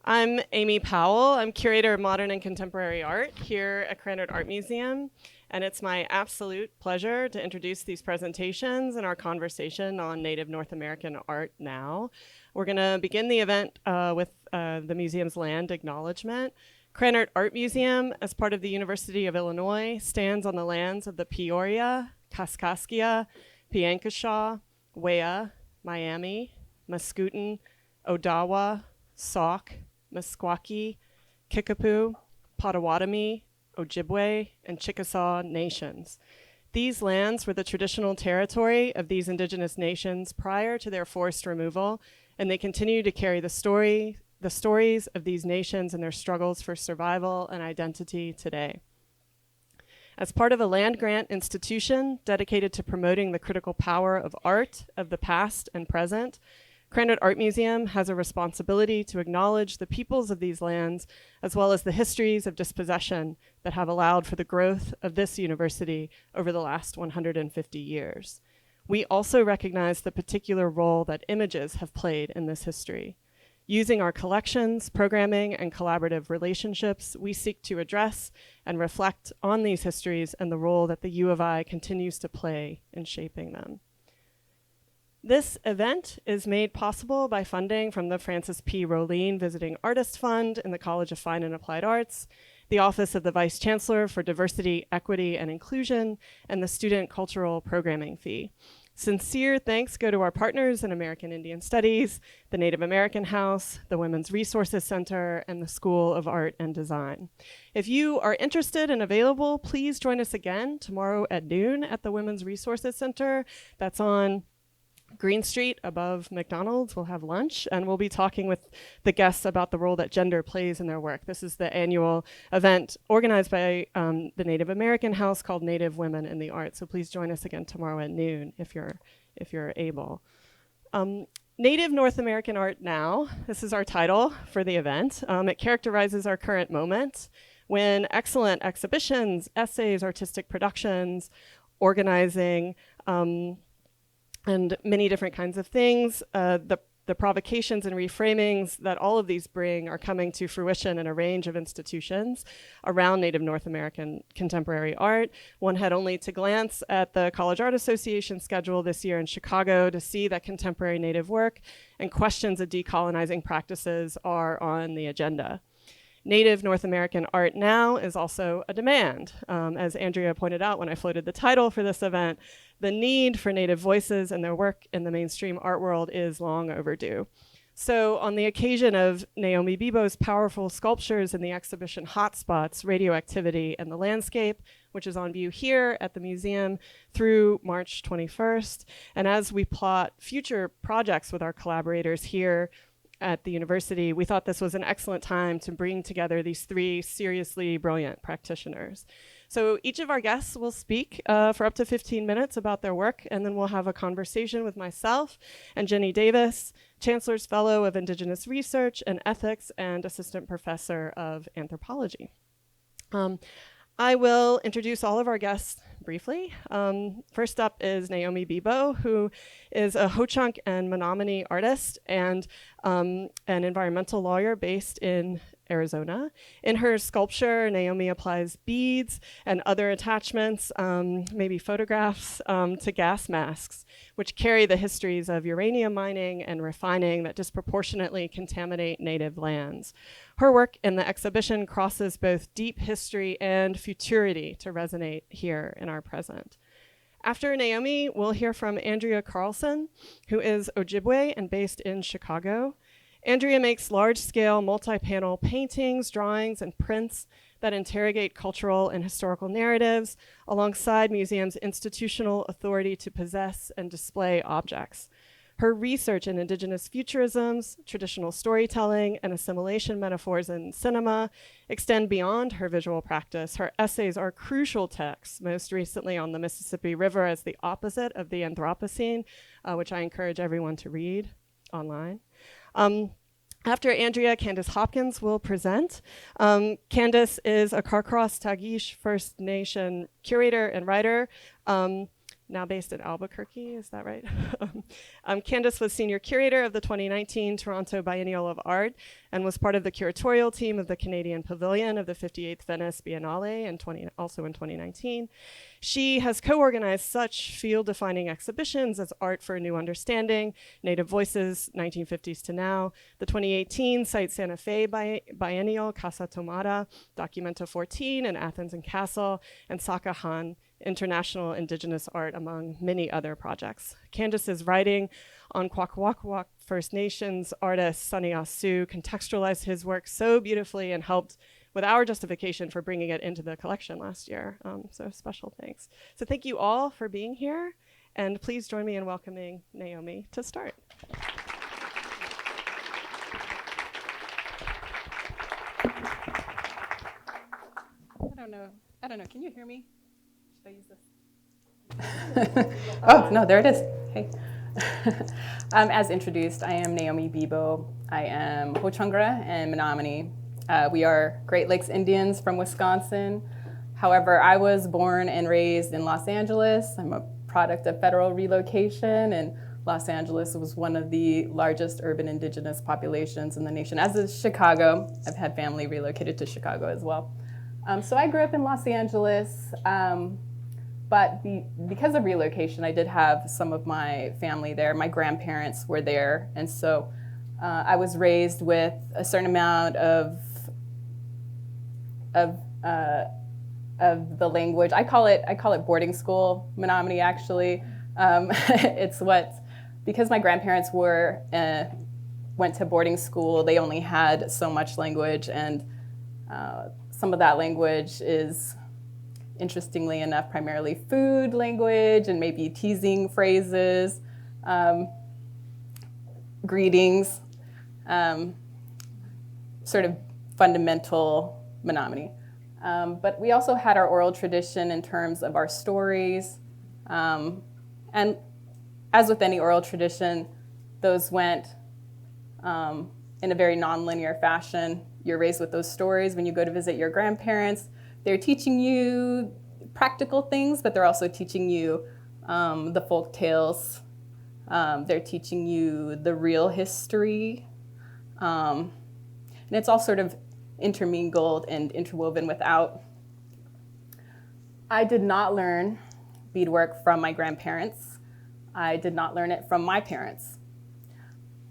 I'm Amy Powell. I'm curator of modern and contemporary art here at Krannert Art Museum, and it's my absolute pleasure to introduce these presentations and our conversation on Native North American art now. We're going to begin the event with the museum's land acknowledgement. Krannert Art Museum, as part of the University of Illinois, stands on the lands of the Peoria, Kaskaskia, Piankashaw, Wea, Miami, Mascoutin, Odawa, Sauk, Meskwaki, Kickapoo, Potawatomi, Ojibwe, and Chickasaw nations. These lands were the traditional territory of these indigenous nations prior to their forced removal, and they continue to carry the stories of these nations and their struggles for survival and identity today. As part of a land grant institution dedicated to promoting the critical power of art of the past and present, Krannert Art Museum has a responsibility to acknowledge the peoples of these lands, as well as the histories of dispossession that have allowed for the growth of this university over the last 150 years. We also recognize the particular role that images have played in this history. Using our collections, programming, and collaborative relationships, we seek to address and reflect on these histories and the role that the U of I continues to play in shaping them. This event is made possible by funding from the Francis P. Roline Visiting Artist Fund in the College of Fine and Applied Arts, the Office of the Vice Chancellor for Diversity, Equity, and Inclusion, and the Student Cultural Programming Fee. Sincere thanks go to our partners in American Indian Studies, the Native American House, the Women's Resources Center, and the School of Art and Design. If you are interested and available, please join us again tomorrow at noon at the Women's Resources Center. That's on Green Street above McDonald's. We'll have lunch, and we'll be talking with the guests about the role that gender plays in their work. This is the annual event organized by the Native American House called Native Women in the Arts. So please join us again tomorrow at noon if you're able. Native North American Art Now. This is our title for the event. It characterizes our current moment when excellent exhibitions, essays, artistic productions, organizing, and many different kinds of things. The provocations and reframings that all of these bring are coming to fruition in a range of institutions around Native North American contemporary art. One had only to glance at the College Art Association schedule this year in Chicago to see that contemporary Native work and questions of decolonizing practices are on the agenda. Native North American Art Now is also a demand. As Andrea pointed out when I floated the title for this event, the need for Native voices and their work in the mainstream art world is long overdue. So on the occasion of Naomi Bebo's powerful sculptures in the exhibition Hotspots, Radioactivity and the Landscape, which is on view here at the museum through March 21st, and as we plot future projects with our collaborators here at the university, we thought this was an excellent time to bring together these three seriously brilliant practitioners. So each of our guests will speak for up to 15 minutes about their work, and then we'll have a conversation with myself and Jenny Davis, Chancellor's Fellow of Indigenous Research and Ethics and Assistant Professor of Anthropology. I will introduce all of our guests briefly. First up is Naomi Bebo, who is a Ho-Chunk and Menominee artist and an environmental lawyer based in Arizona. In her sculpture, Naomi applies beads and other attachments, maybe photographs, to gas masks, which carry the histories of uranium mining and refining that disproportionately contaminate native lands. Her work in the exhibition crosses both deep history and futurity to resonate here in our present. After Naomi, we'll hear from Andrea Carlson, who is Ojibwe and based in Chicago. Andrea makes large-scale, multi-panel paintings, drawings, and prints that interrogate cultural and historical narratives alongside museums' institutional authority to possess and display objects. Her research in Indigenous futurisms, traditional storytelling, and assimilation metaphors in cinema extend beyond her visual practice. Her essays are crucial texts, most recently on the Mississippi River as the opposite of the Anthropocene, which I encourage everyone to read online. After Andrea, Candice Hopkins will present. Candice is a Carcross Tagish First Nation curator and writer. now based in Albuquerque, is that right? Candice was senior curator of the 2019 Toronto Biennial of Art and was part of the curatorial team of the Canadian Pavilion of the 58th Venice Biennale also in 2019. She has co-organized such field-defining exhibitions as Art for a New Understanding, Native Voices, 1950s to Now, the 2018 Site Santa Fe Biennial, Casa Tomada, Documenta 14 in Athens and Castle, and Sakahan, International Indigenous Art, among many other projects. Candice's writing on Kwakwaka'wakw First Nations artist Sunny Asu contextualized his work so beautifully and helped with our justification for bringing it into the collection last year. So special thanks. So thank you all for being here, and please join me in welcoming Naomi to start. I don't know, can you hear me? Should I use this? Oh, no, there it is. Hey. As introduced, I am Naomi Bebo. I am Ho-Chungra and Menominee. We are Great Lakes Indians from Wisconsin. However, I was born and raised in Los Angeles. I'm a product of federal relocation, and Los Angeles was one of the largest urban indigenous populations in the nation, as is Chicago. I've had family relocated to Chicago as well. So I grew up in Los Angeles, but because of relocation, I did have some of my family there. My grandparents were there, and so I was raised with a certain amount of the language. I call it boarding school, Menominee actually. It's because my grandparents went to boarding school, they only had so much language, and some of that language is, interestingly enough, primarily food language and maybe teasing phrases, greetings, sort of fundamental Menominee. But we also had our oral tradition in terms of our stories. And as with any oral tradition, those went in a very nonlinear fashion. You're raised with those stories. When you go to visit your grandparents, they're teaching you practical things, but they're also teaching you the folk tales. They're teaching you the real history. And it's all sort of intermingled and interwoven without. I did not learn beadwork from my grandparents. I did not learn it from my parents.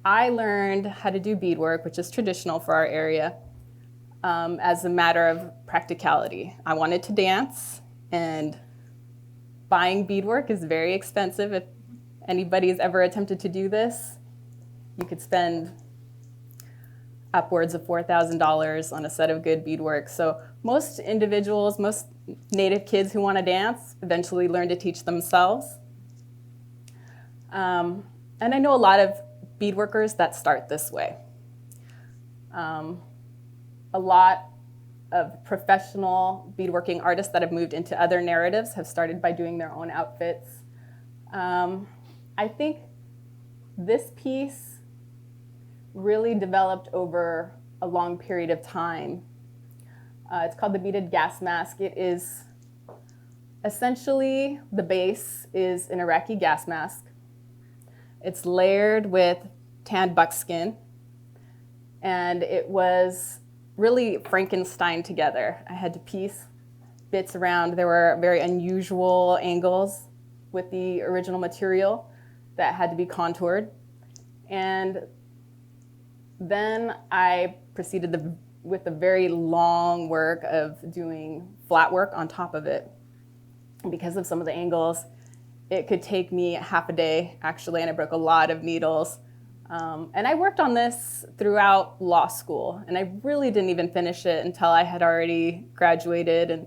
I learned how to do beadwork, which is traditional for our area, as a matter of practicality. I wanted to dance, and buying beadwork is very expensive. If anybody's ever attempted to do this, you could spend upwards of $4,000 on a set of good beadwork. So most individuals, most Native kids who want to dance eventually learn to teach themselves. And I know a lot of beadworkers that start this way. A lot of professional beadworking artists that have moved into other narratives have started by doing their own outfits. I think this piece really developed over a long period of time. It's called the beaded gas mask. It is essentially, the base is an Iraqi gas mask. It's layered with tanned buckskin, and it was really Frankenstein together. I had to piece bits around. There were very unusual angles with the original material that had to be contoured. And then I proceeded with the very long work of doing flat work on top of it. Because of some of the angles, it could take me half a day, actually, and I broke a lot of needles. And I worked on this throughout law school, and I really didn't even finish it until I had already graduated and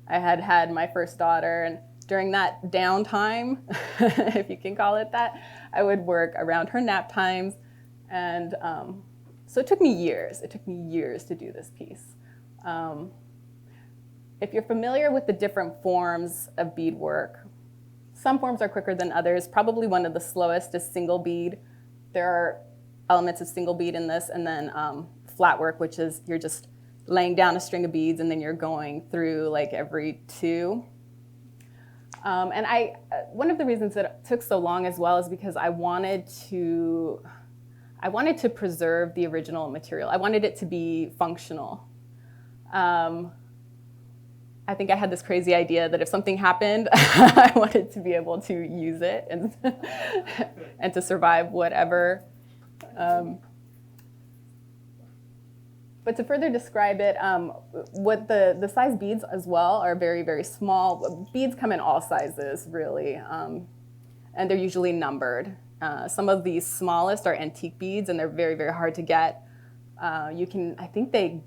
I had had my first daughter. And during that downtime, if you can call it that, I would work around her nap times. And so it took me years. It took me years to do this piece. If you're familiar with the different forms of beadwork, some forms are quicker than others. Probably one of the slowest is single bead. There are elements of single bead in this, and then flat work, which is you're just laying down a string of beads and then you're going through like every two. And one of the reasons that it took so long as well is because I wanted to preserve the original material. I wanted it to be functional. I think I had this crazy idea that if something happened, I wanted to be able to use it and, and to survive whatever. But to further describe it, what the size beads as well are very, very small. Beads come in all sizes, really, and they're usually numbered. Some of the smallest are antique beads, and they're very, very hard to get. I think they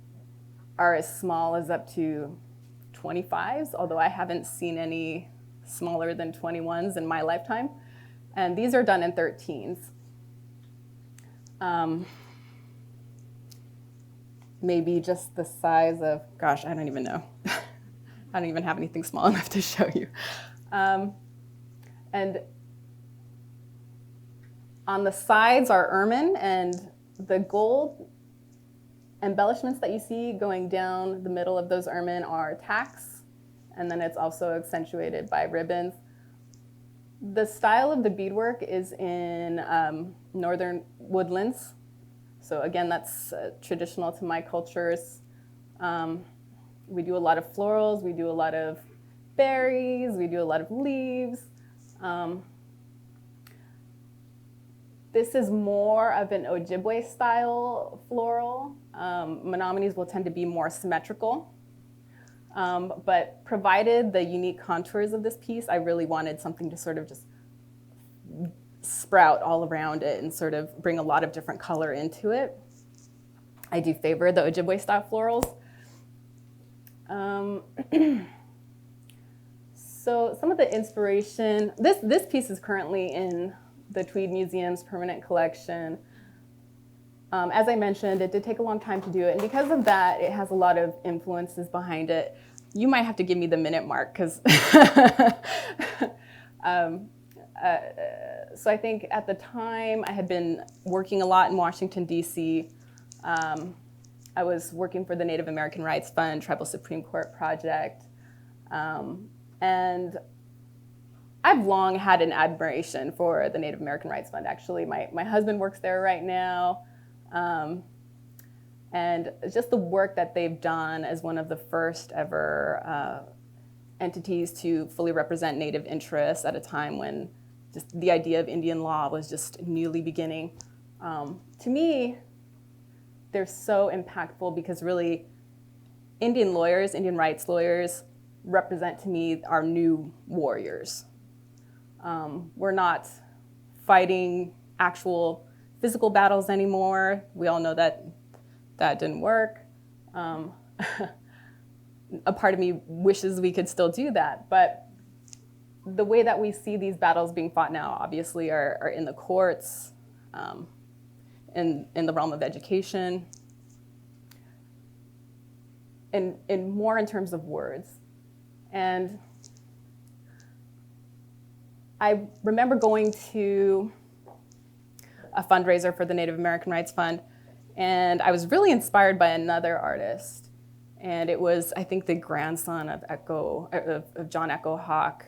are as small as up to 25s, although I haven't seen any smaller than 21s in my lifetime. And these are done in 13s. Maybe just the size of, gosh, I don't even know. I don't even have anything small enough to show you. And on the sides are ermine, and the gold embellishments that you see going down the middle of those ermine are tacks, and then it's also accentuated by ribbons. The style of the beadwork is in northern woodlands. So again, that's traditional to my cultures. We do a lot of florals, we do a lot of berries, we do a lot of leaves. This is more of an Ojibwe style floral. Menominees will tend to be more symmetrical. But provided the unique contours of this piece, I really wanted something to sort of just sprout all around it and sort of bring a lot of different color into it. I do favor the Ojibwe style florals. So some of the inspiration, this piece is currently in the Tweed Museum's permanent collection. As I mentioned, it did take a long time to do it, and because of that, it has a lot of influences behind it. You might have to give me the minute mark, because so I think at the time I had been working a lot in Washington, D.C. I was working for the Native American Rights Fund, Tribal Supreme Court Project, and I've long had an admiration for the Native American Rights Fund. Actually, my husband works there right now, and just the work that they've done as one of the first ever entities to fully represent Native interests at a time when just the idea of Indian law was just newly beginning. To me, they're so impactful because really Indian lawyers, Indian rights lawyers, represent to me our new warriors. We're not fighting actual physical battles anymore. We all know that that didn't work. A part of me wishes we could still do that, but the way that we see these battles being fought now obviously are in the courts, in the realm of education, and more in terms of words. And I remember going to a fundraiser for the Native American Rights Fund, and I was really inspired by another artist. And it was, I think, the grandson of John Echo Hawk.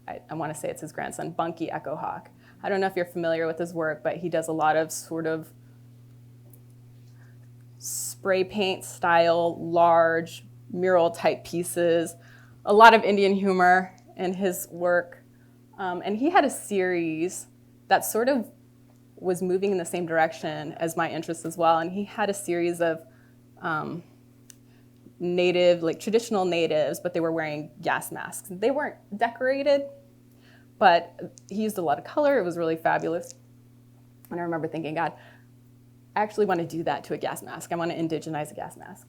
I want to say it's his grandson, Bunky Echo Hawk. I don't know if you're familiar with his work, but he does a lot of sort of spray paint style, large mural type pieces, a lot of Indian humor in his work. And he had a series that sort of was moving in the same direction as my interests as well. And he had a series of native, like traditional natives, but they were wearing gas masks. They weren't decorated, but he used a lot of color. It was really fabulous. And I remember thinking, God, I actually want to do that to a gas mask. I want to indigenize a gas mask.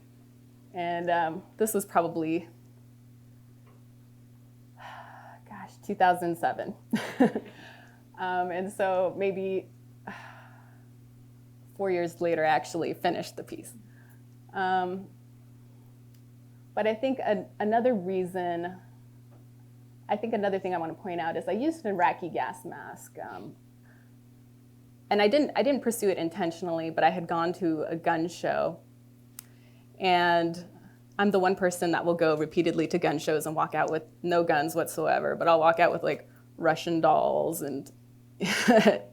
And this was probably, 2007. And so maybe 4 years later, I actually finished the piece. But I think another thing I want to point out is I used an Iraqi gas mask. And I didn't pursue it intentionally, but I had gone to a gun show. And I'm the one person that will go repeatedly to gun shows and walk out with no guns whatsoever, but I'll walk out with like Russian dolls and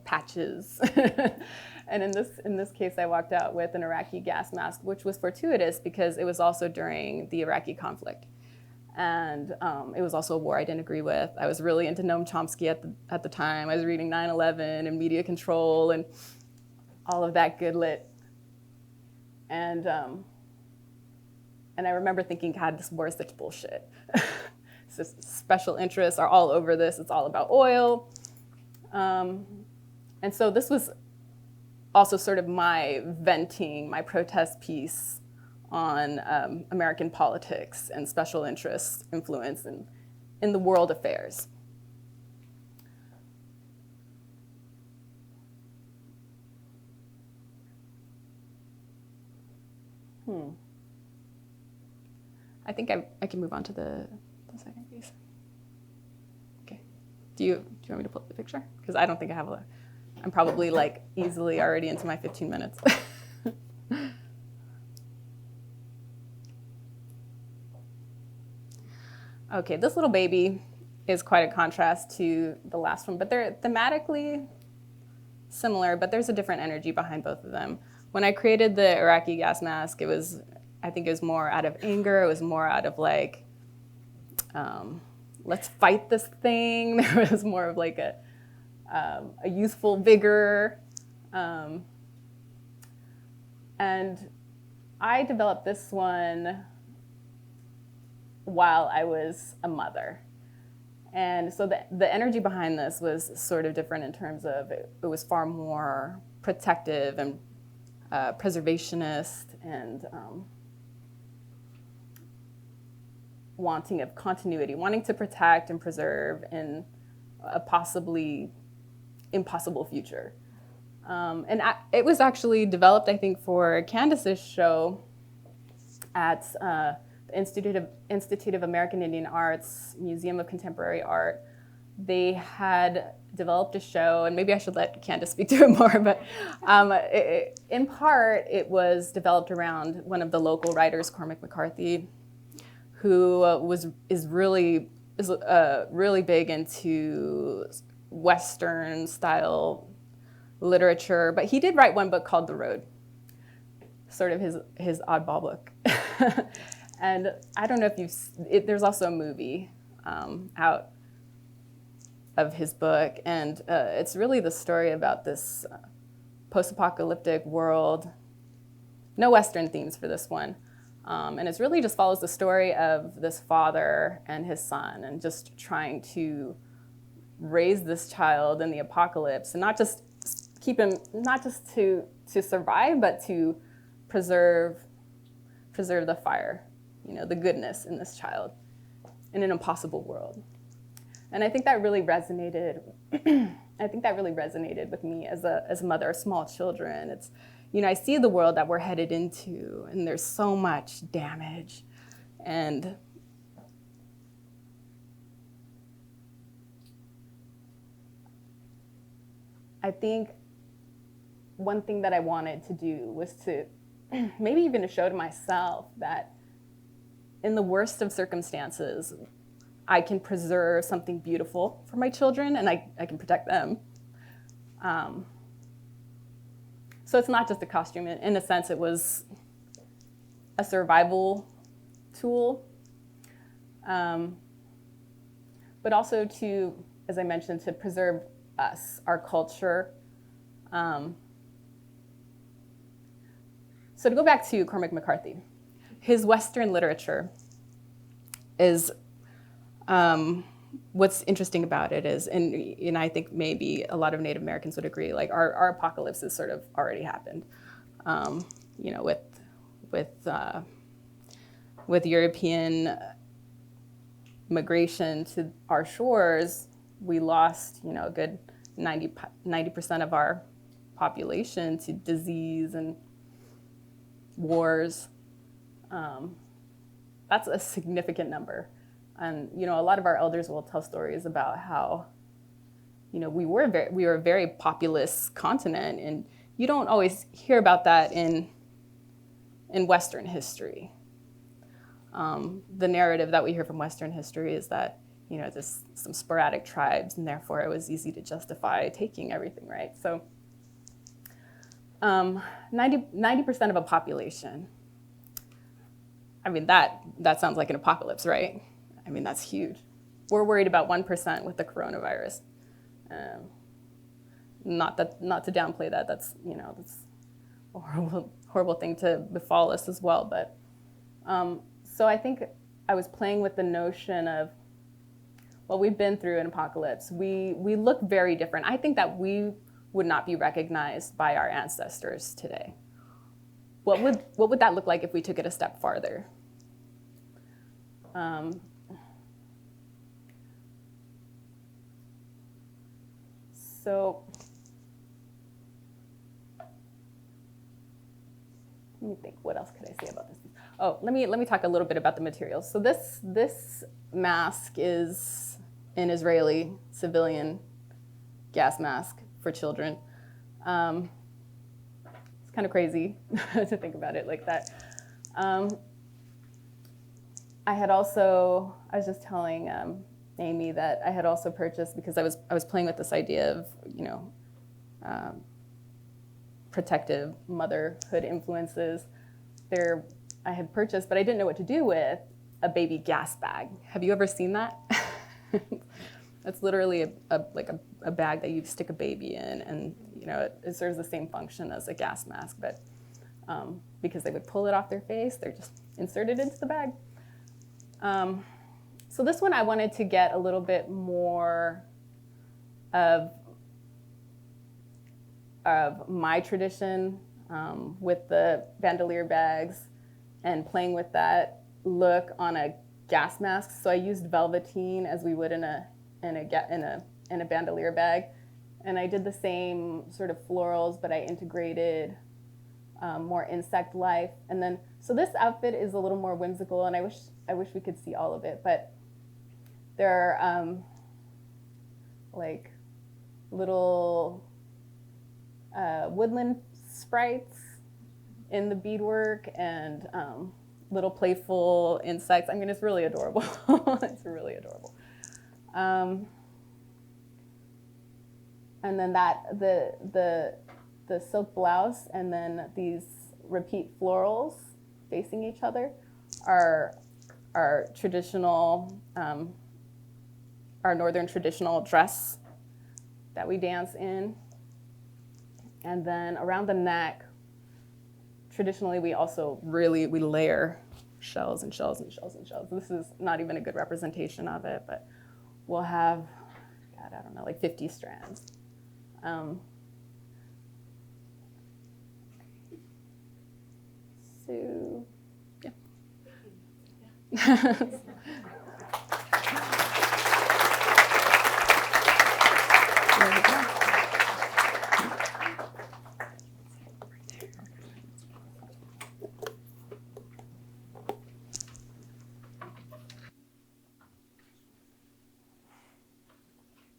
patches. And in this case, I walked out with an Iraqi gas mask, which was fortuitous because it was also during the Iraqi conflict. And it was also a war I didn't agree with. I was really into Noam Chomsky at the time. I was reading 9/11 and media control and all of that good lit. And I remember thinking, God, this war is such bullshit. It's just special interests are all over this. It's all about oil. And so this was also sort of my venting, my protest piece on American politics and special interests influence in the world affairs. I think I can move on to the second piece. Okay. Do you want me to pull up the picture? Because I don't think I have I'm probably like easily already into my 15 minutes. Okay, this little baby is quite a contrast to the last one, but they're thematically similar, but there's a different energy behind both of them. When I created the Iraqi gas mask, I think it was more out of anger. It was more out of like, let's fight this thing. There was more of like a youthful vigor. And I developed this one while I was a mother. And so the energy behind this was sort of different in terms of it was far more protective and preservationist and wanting of continuity, wanting to protect and preserve in a possibly impossible future. It was actually developed, I think, for Candice's show at the Institute of American Indian Arts, Museum of Contemporary Art. They had developed a show, and maybe I should let Candice speak to it more, but in part, it was developed around one of the local writers, Cormac McCarthy, who is really big into Western style literature, but he did write one book called The Road, sort of his oddball book. And I don't know if there's also a movie out of his book, and it's really the story about this post-apocalyptic world. No Western themes for this one. And it really just follows the story of this father and his son and just trying to raise this child in the apocalypse and not just keep him, not just to survive, but to preserve the fire, the goodness in this child in an impossible world. And I think that really resonated. I think that really resonated with me as a mother of small children. It's, I see the world that we're headed into, and there's so much damage. And I think one thing that I wanted to do was to maybe even to show to myself that in the worst of circumstances, I can preserve something beautiful for my children, and I can protect them. So it's not just a costume. In a sense, it was a survival tool, but also to, as I mentioned, to preserve us, our culture. So to go back to Cormac McCarthy, his Western literature is, what's interesting about it is, and I think maybe a lot of Native Americans would agree, like our apocalypse has sort of already happened. With European migration to our shores, we lost, a good 90% of our population to disease and wars. That's a significant number. And, a lot of our elders will tell stories about how, we were a very populous continent, and you don't always hear about that in Western history. The narrative that we hear from Western history is that, you know, there's some sporadic tribes, and therefore it was easy to justify taking everything, right? So 90% of a population. I mean, that sounds like an apocalypse, right? I mean, that's huge. We're worried about 1% with the coronavirus. Not to downplay that. That's, you know, that's a horrible thing to befall us as well. But so I think I was playing with the notion of, well, we've been through an apocalypse. We look very different. I think that we would not be recognized by our ancestors today. What would that look like if we took it a step farther? So let me think. What else could I say about this? Oh, let me talk a little bit about the materials. So this mask is an Israeli civilian gas mask for children. It's kind of crazy to think about it like that. I was just telling Amy that I had also purchased, because I was playing with this idea of, you know, protective motherhood influences. I had purchased, but I didn't know what to do with, a baby gas bag. Have you ever seen that? That's literally a bag that you stick a baby in, and you know it serves the same function as a gas mask, but because they would pull it off their face, they're just inserted into the bag. So this one I wanted to get a little bit more of my tradition with the bandolier bags and playing with that look on a gas mask. So I used velveteen as we would in a bandolier bag, and I did the same sort of florals, but I integrated more insect life. And then so this outfit is a little more whimsical, and I wish we could see all of it, but there are like little woodland sprites in the beadwork, and little playful insects. I mean, it's really adorable. It's really adorable. And then the silk blouse, and then these repeat florals facing each other are traditional, our northern traditional dress that we dance in. And then around the neck, traditionally we also we layer shells and shells and shells and shells. This is not even a good representation of it, but we'll have, God, I don't know, like 50 strands. So, yeah.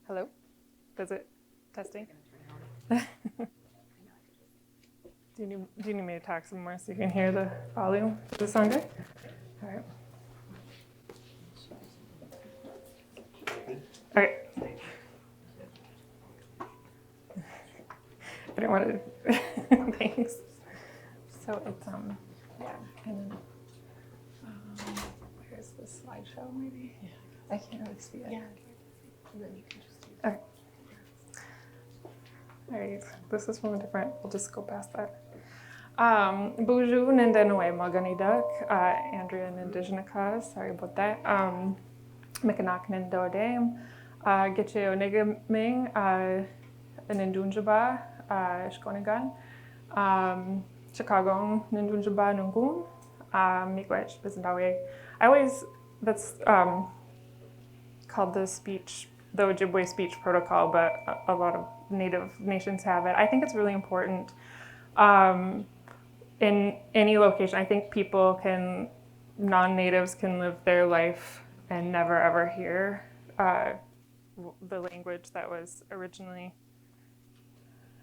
Hello? Does it testing? Do you need me to talk some more so you can hear the volume? Does it sound good? All right. Okay. I didn't want to. Thanks. So it's yeah, and then where's the slideshow? Maybe. Yeah. I can't really see it. Yeah. And then you can just do that. Okay. All right. This is from a different. We'll just go past that. Bonjour, Nindenoe Maganidak, Andrea and Indigenous. Sorry about that. Mekanak Nindodame, Getche Onegaming, Nindunjaba, Shkonigan, Chicago Nindunjaba Nungun, Miigwech Bizendawe. That's called the Ojibwe speech protocol, but a lot of Native nations have it. I think it's really important. In any location, I think non-natives can live their life and never ever hear the language that was originally,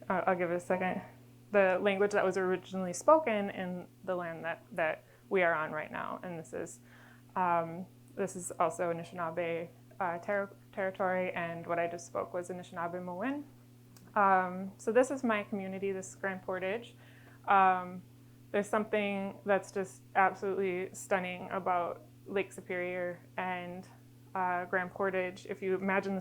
I'll give it a second, the language that was originally spoken in the land that we are on right now. And this is This is also Anishinaabe territory, and what I just spoke was Anishinaabe Moen. So this is my community, this is Grand Portage. There's something that's just absolutely stunning about Lake Superior and Grand Portage. If you imagine the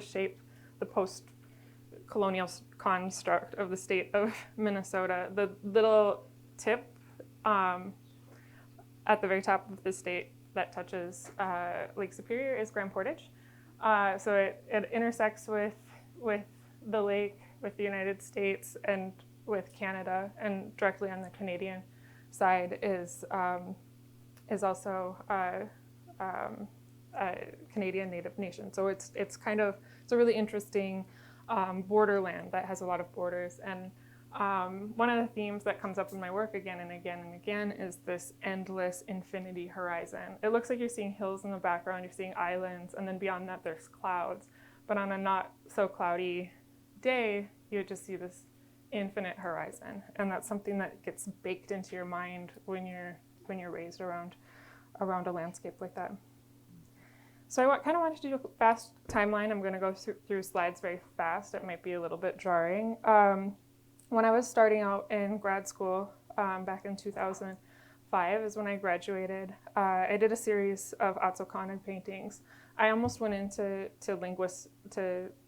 shape, the post-colonial construct of the state of Minnesota, the little tip at the very top of the state that touches Lake Superior is Grand Portage. So it intersects with the lake, with the United States, and with Canada, and directly on the Canadian side is also a Canadian Native Nation. So it's a really interesting borderland that has a lot of borders. And one of the themes that comes up in my work again and again and again is this endless infinity horizon. It looks like you're seeing hills in the background, you're seeing islands, and then beyond that there's clouds. But on a not so cloudy day, you just see this infinite horizon, and that's something that gets baked into your mind when you're raised around a landscape like that. So I kind of wanted to do a fast timeline. I'm going to go through slides very fast. It might be a little bit jarring. When I was starting out in grad school back in 2005 is when I graduated. I did a series of Otsokonag paintings. I almost went into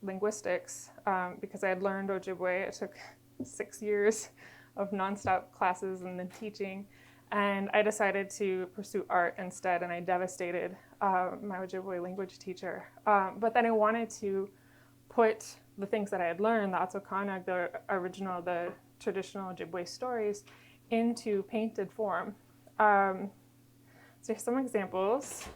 linguistics because I had learned Ojibwe. It took 6 years of nonstop classes and then teaching. And I decided to pursue art instead, and I devastated my Ojibwe language teacher. But then I wanted to put the things that I had learned, the Otsokonag, the traditional Ojibwe stories, into painted form. So here's some examples.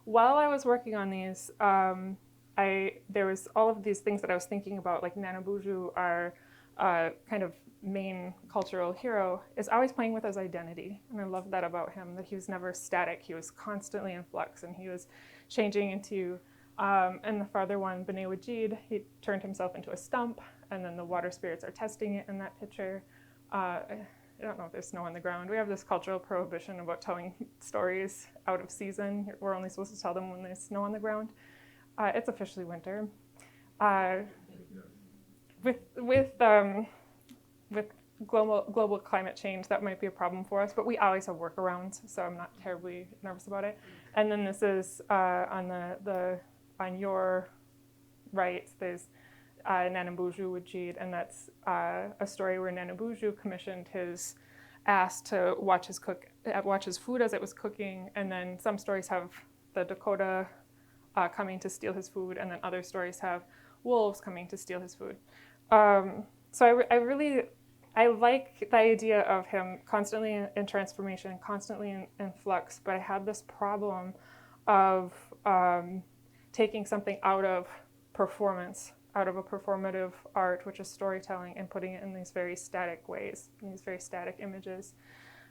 While I was working on these, there was all of these things that I was thinking about, like Nanabuju, our kind of main cultural hero, is always playing with his identity. And I love that about him, that he was never static. He was constantly in flux, and he was changing into, and the farther one, B'nai Wajid, he turned himself into a stump, and then the water spirits are testing it in that picture. I don't know if there's snow on the ground. We have this cultural prohibition about telling stories out of season. We're only supposed to tell them when there's snow on the ground. It's officially winter. With global climate change, that might be a problem for us, but we always have workarounds, so I'm not terribly nervous about it. And then this is on your right, there's Nanabuju Wajid, and that's a story where Nanabuju commissioned his ass to watch his food as it was cooking, and then some stories have the Dakota coming to steal his food, and then other stories have wolves coming to steal his food. So I like the idea of him constantly in transformation, constantly in flux, but I had this problem of taking something out of performance, out of a performative art, which is storytelling, and putting it in these very static ways, in these very static images.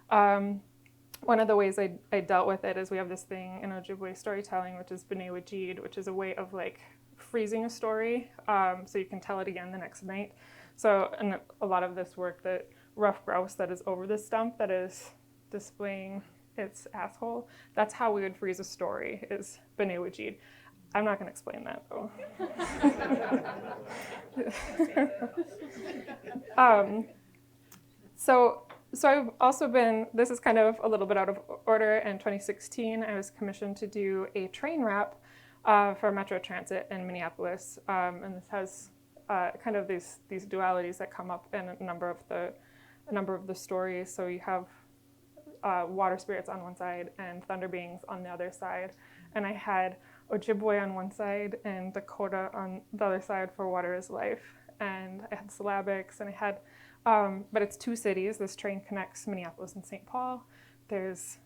One of the ways I dealt with it is we have this thing in Ojibwe storytelling, which is B'nai Wajid, which is a way of like freezing a story so you can tell it again the next night. So in a lot of this work, the rough grouse that is over the stump that is displaying its asshole, that's how we would freeze a story, is B'nai Wajid. I'm not going to explain that, though. So I've also been, this is kind of a little bit out of order. In 2016, I was commissioned to do a train wrap for Metro Transit in Minneapolis. And this has kind of these dualities that come up in a number of the stories. So you have water spirits on one side and thunder beings on the other side. And I had Ojibwe on one side and Dakota on the other side for water is life. And I had syllabics, and I had, but it's two cities. This train connects Minneapolis and St. Paul. There's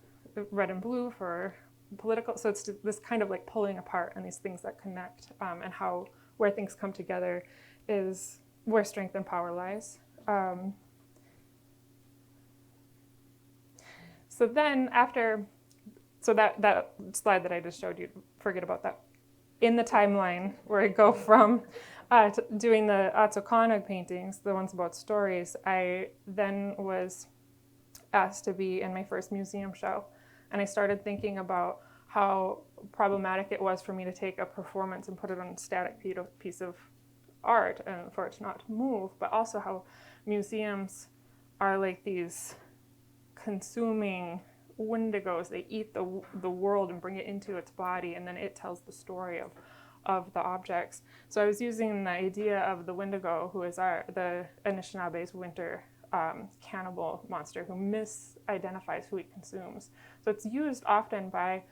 red and blue for political, so it's this kind of like pulling apart and these things that connect, and how, where things come together is where strength and power lies. So then after, so that slide that I just showed you, forget about that. In the timeline where I go from doing the Otsokonag paintings, the ones about stories, I then was asked to be in my first museum show. And I started thinking about how problematic it was for me to take a performance and put it on a static piece of art and for it to not move, but also how museums are like these consuming Windigos. They eat the world and bring it into its body, and then it tells the story of the objects. So I was using the idea of the Windigo, who is the Anishinabe's winter cannibal monster who misidentifies who he consumes. So it's used often by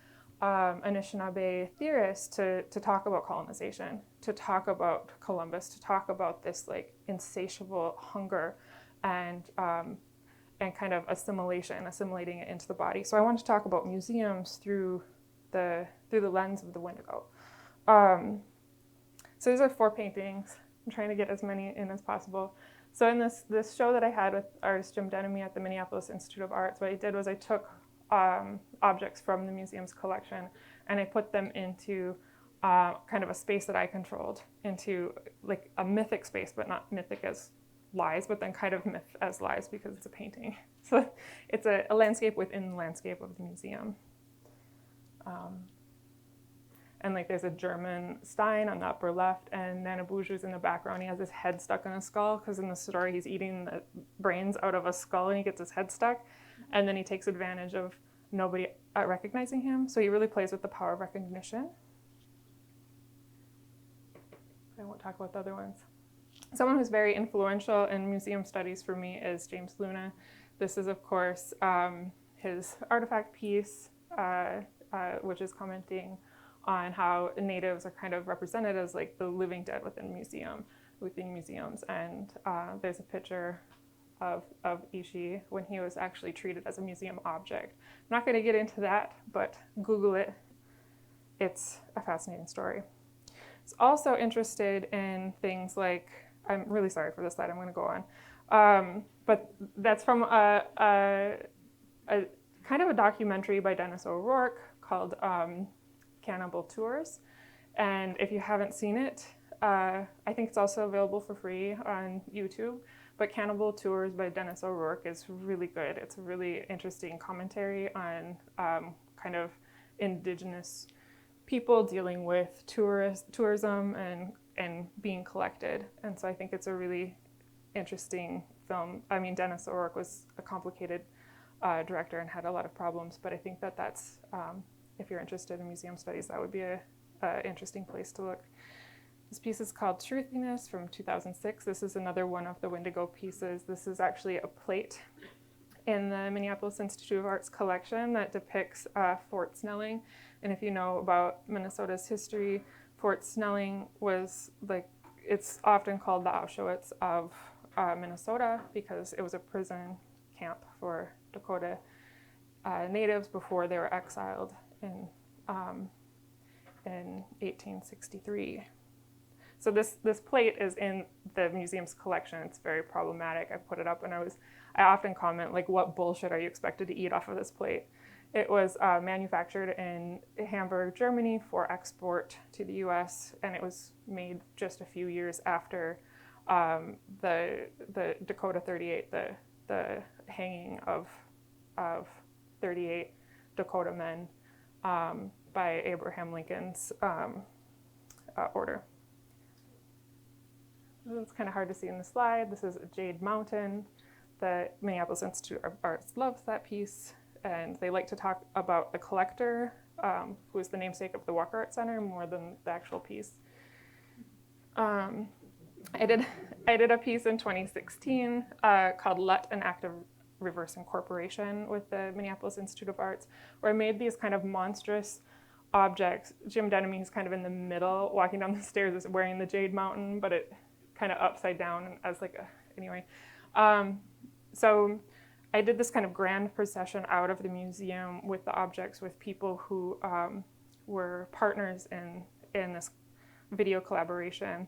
Anishinaabe theorists to talk about colonization, to talk about Columbus, to talk about this like insatiable hunger and kind of assimilating it into the body. So I want to talk about museums through the lens of the Windigo. So these are 4 paintings. I'm trying to get as many in as possible. So in this show that I had with artist Jim Denna at the Minneapolis Institute of Arts, what I did was I took objects from the museum's collection and I put them into kind of a space that I controlled, into like a mythic space, but not mythic as lies, but then kind of myth as lies because it's a painting. So it's a landscape within the landscape of the museum. And like there's a German Stein on the upper left, and Nana Boozhoo's in the background. He has his head stuck in a skull because in the story he's eating the brains out of a skull and he gets his head stuck. And then he takes advantage of nobody recognizing him. So he really plays with the power of recognition. I won't talk about the other ones. Someone who's very influential in museum studies for me is James Luna. This is, of course, his artifact piece, which is commenting on how natives are kind of represented as like the living dead within museums. And there's a picture of Ishi when he was actually treated as a museum object. I'm not going to get into that, but Google it. It's a fascinating story. It's also interested in things like, I'm really sorry for this slide, I'm going to go on. But that's from a kind of a documentary by Dennis O'Rourke called Cannibal Tours. And if you haven't seen it, I think it's also available for free on YouTube. But Cannibal Tours by Dennis O'Rourke is really good. It's a really interesting commentary on kind of Indigenous people dealing with tourism and being collected. And so I think it's a really interesting film. I mean, Dennis O'Rourke was a complicated director and had a lot of problems, but I think that's, if you're interested in museum studies, that would be a interesting place to look. This piece is called Truthiness from 2006. This is another one of the Windigo pieces. This is actually a plate in the Minneapolis Institute of Arts collection that depicts Fort Snelling. And if you know about Minnesota's history, Fort Snelling was like, it's often called the Auschwitz of Minnesota because it was a prison camp for Dakota natives before they were exiled in 1863. So this plate is in the museum's collection. It's very problematic. I put it up and I often comment, like, what bullshit are you expected to eat off of this plate? It was manufactured in Hamburg, Germany for export to the US, and it was made just a few years after the Dakota 38, the hanging of 38 Dakota men by Abraham Lincoln's order. It's kind of hard to see in the slide. This is a Jade Mountain. The Minneapolis Institute of Arts loves that piece, and they like to talk about the collector, who is the namesake of the Walker Art Center, more than the actual piece. I did a piece in 2016 called Let an Act of Reverse Incorporation with the Minneapolis Institute of Arts, where I made these kind of monstrous objects. Jim Denna is kind of in the middle, walking down the stairs, is wearing the Jade Mountain, but it kind of upside down as like anyway. So I did this kind of grand procession out of the museum with the objects with people who were partners in this video collaboration.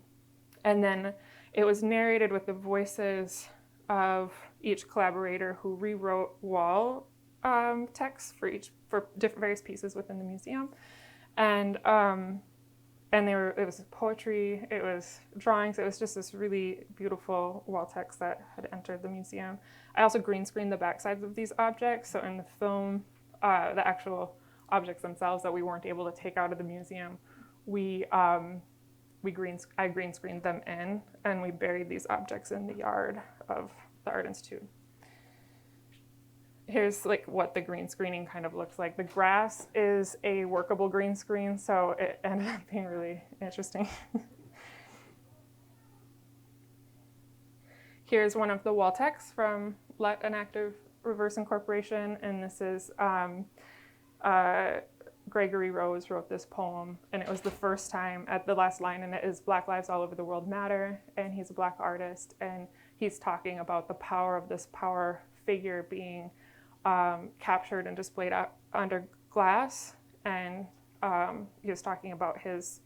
And then it was narrated with the voices of each collaborator who rewrote wall texts for various pieces within the museum. And it was poetry, it was drawings, it was just this really beautiful wall text that had entered the museum. I also green screened the backsides of these objects. So in the film, the actual objects themselves that we weren't able to take out of the museum, I green screened them in, and we buried these objects in the yard of the Art Institute. Here's like what the green screening kind of looks like. The grass is a workable green screen, so it ended up being really interesting. Here's one of the wall texts from Let an Active Reverse Incorporation, and this is Gregory Rose wrote this poem, and it was the first time, at the last line in it is Black lives all over the world matter, and he's a Black artist, and he's talking about the power of this power figure being captured and displayed under glass, and he was talking about his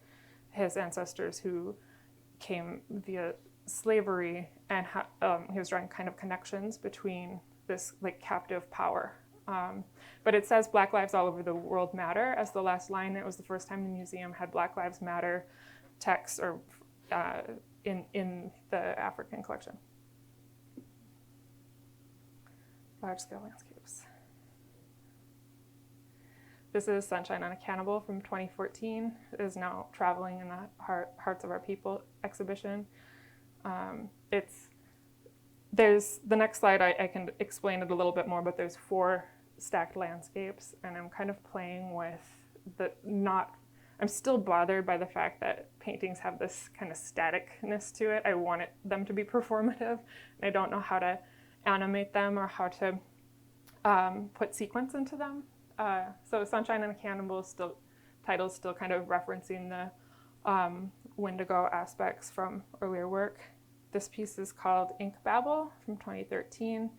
ancestors who came via slavery, and he was drawing kind of connections between this like captive power. But it says Black lives all over the world matter as the last line. It was the first time the museum had Black Lives Matter text or in the African collection. Large-scale landscapes. This is Sunshine on a Cannibal from 2014. It is now traveling in the Hearts of Our People exhibition. There's the next slide, I can explain it a little bit more, but there's 4 stacked landscapes, and I'm kind of playing with I'm still bothered by the fact that paintings have this kind of staticness to it. I want them to be performative. I don't know how to animate them or how to put sequence into them. So Sunshine and a Cannibal title's still kind of referencing the Windigo aspects from earlier work. This piece is called Ink Babble from 2013.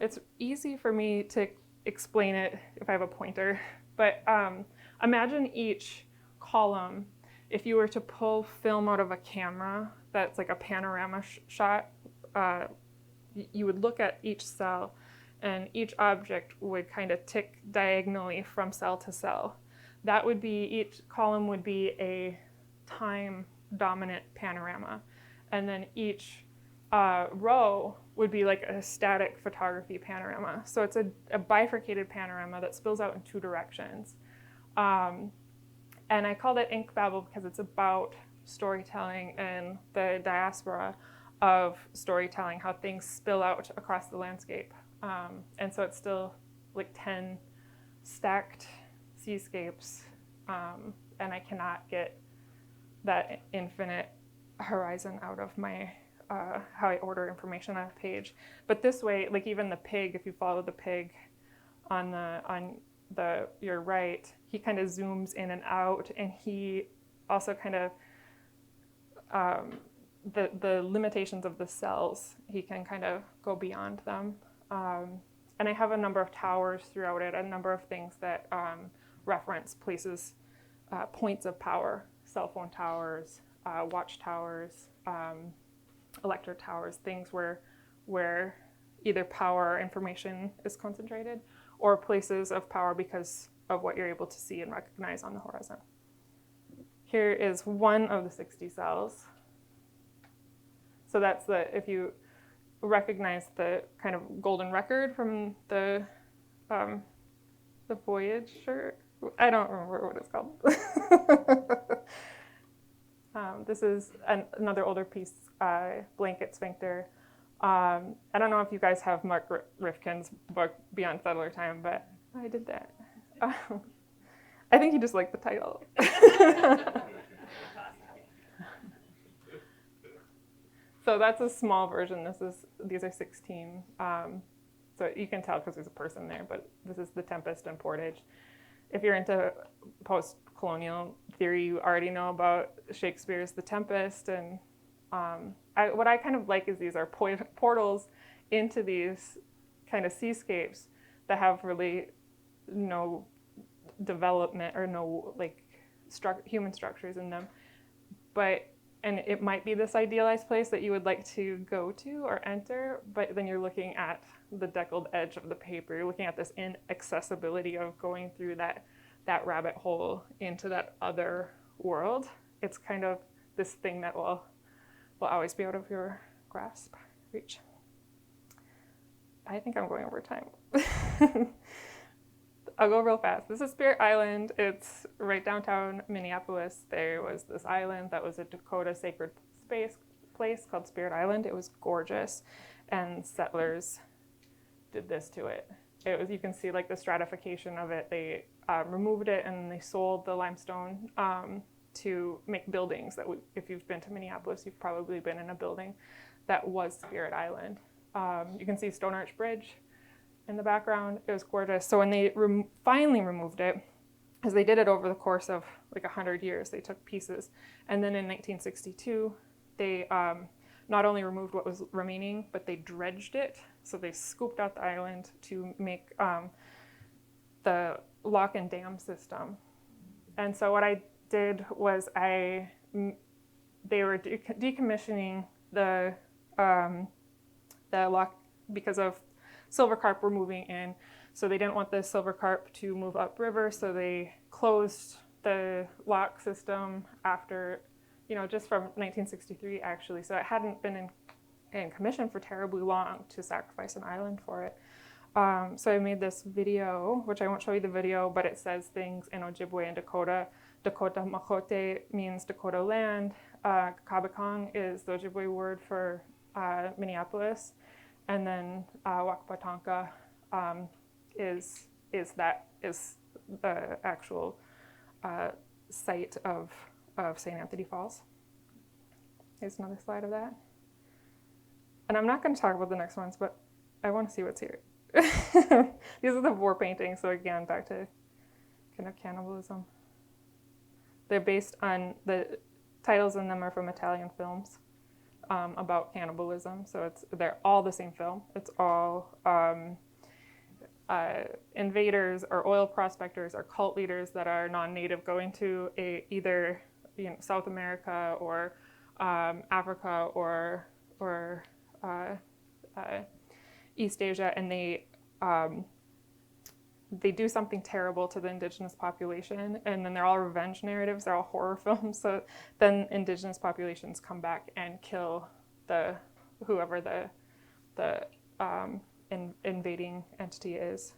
It's easy for me to explain it if I have a pointer, but imagine each column, if you were to pull film out of a camera that's like a panorama shot, you would look at each cell, and each object would kind of tick diagonally from cell to cell. That would be, each column would be a time-dominant panorama, and then each row would be like a static photography panorama. So it's a bifurcated panorama that spills out in 2 directions. And I called it Ink Babble because it's about storytelling and the diaspora of storytelling, how things spill out across the landscape. And so it's still like 10 stacked seascapes, and I cannot get that infinite horizon out of my how I order information on a page. But this way, like even the pig, if you follow the pig on your right, he kind of zooms in and out, and he also kind of the limitations of the cells, he can kind of go beyond them. And I have a number of towers throughout it, a number of things that reference places, points of power, cell phone towers, watchtowers, electric towers, things where either power or information is concentrated, or places of power because of what you're able to see and recognize on the horizon. Here is one of the 60 cells. So that's if you recognize the kind of golden record from the Voyager. I don't remember what it's called. This is another older piece, Blanket Sphincter. I don't know if you guys have Mark Rifkin's book, Beyond Settler Time, but I did that. I think he just liked the title. So that's a small version. These are 16. So you can tell because there's a person there, but this is The Tempest and Portage. If you're into post-colonial theory, you already know about Shakespeare's The Tempest. And what I kind of like is these are portals into these kind of seascapes that have really no development or no like human structures in them. And it might be this idealized place that you would like to go to or enter, but then you're looking at the deckled edge of the paper. You're looking at this inaccessibility of going through that rabbit hole into that other world. It's kind of this thing that will always be out of your grasp, reach. I think I'm going over time. I'll go real fast. This is Spirit Island. It's right downtown Minneapolis. There was this island that was a Dakota sacred place called Spirit Island. It was gorgeous, and settlers did this to it. It was, you can see like the stratification of it. They removed it and they sold the limestone to make buildings that if you've been to Minneapolis, you've probably been in a building that was Spirit Island. You can see Stone Arch Bridge in the background. It was gorgeous. So when they finally removed it, because they did it over the course of like 100 years, they took pieces. And then in 1962, they not only removed what was remaining, but they dredged it. So they scooped out the island to make the lock and dam system. And so what I did was they were decommissioning the lock because of silver carp were moving in. So they didn't want the silver carp to move upriver, so they closed the lock system after, just from 1963 actually. So it hadn't been in commission for terribly long to sacrifice an island for it. So I made this video, which I won't show you the video, but it says things in Ojibwe and Dakota. Dakota Makote means Dakota land. Kabakong is the Ojibwe word for Minneapolis. And then Wakpatonka is the actual site of St. Anthony Falls. Here's another slide of that. And I'm not going to talk about the next ones, but I want to see what's here. These are the war paintings, so again, back to kind of cannibalism. They're based on, the titles in them are from Italian films about cannibalism, so they're all the same film. It's all invaders or oil prospectors or cult leaders that are non-native going to either South America or Africa or East Asia, and they do something terrible to the indigenous population, and then they're all revenge narratives, they're all horror films, so then indigenous populations come back and kill whoever the invading entity is.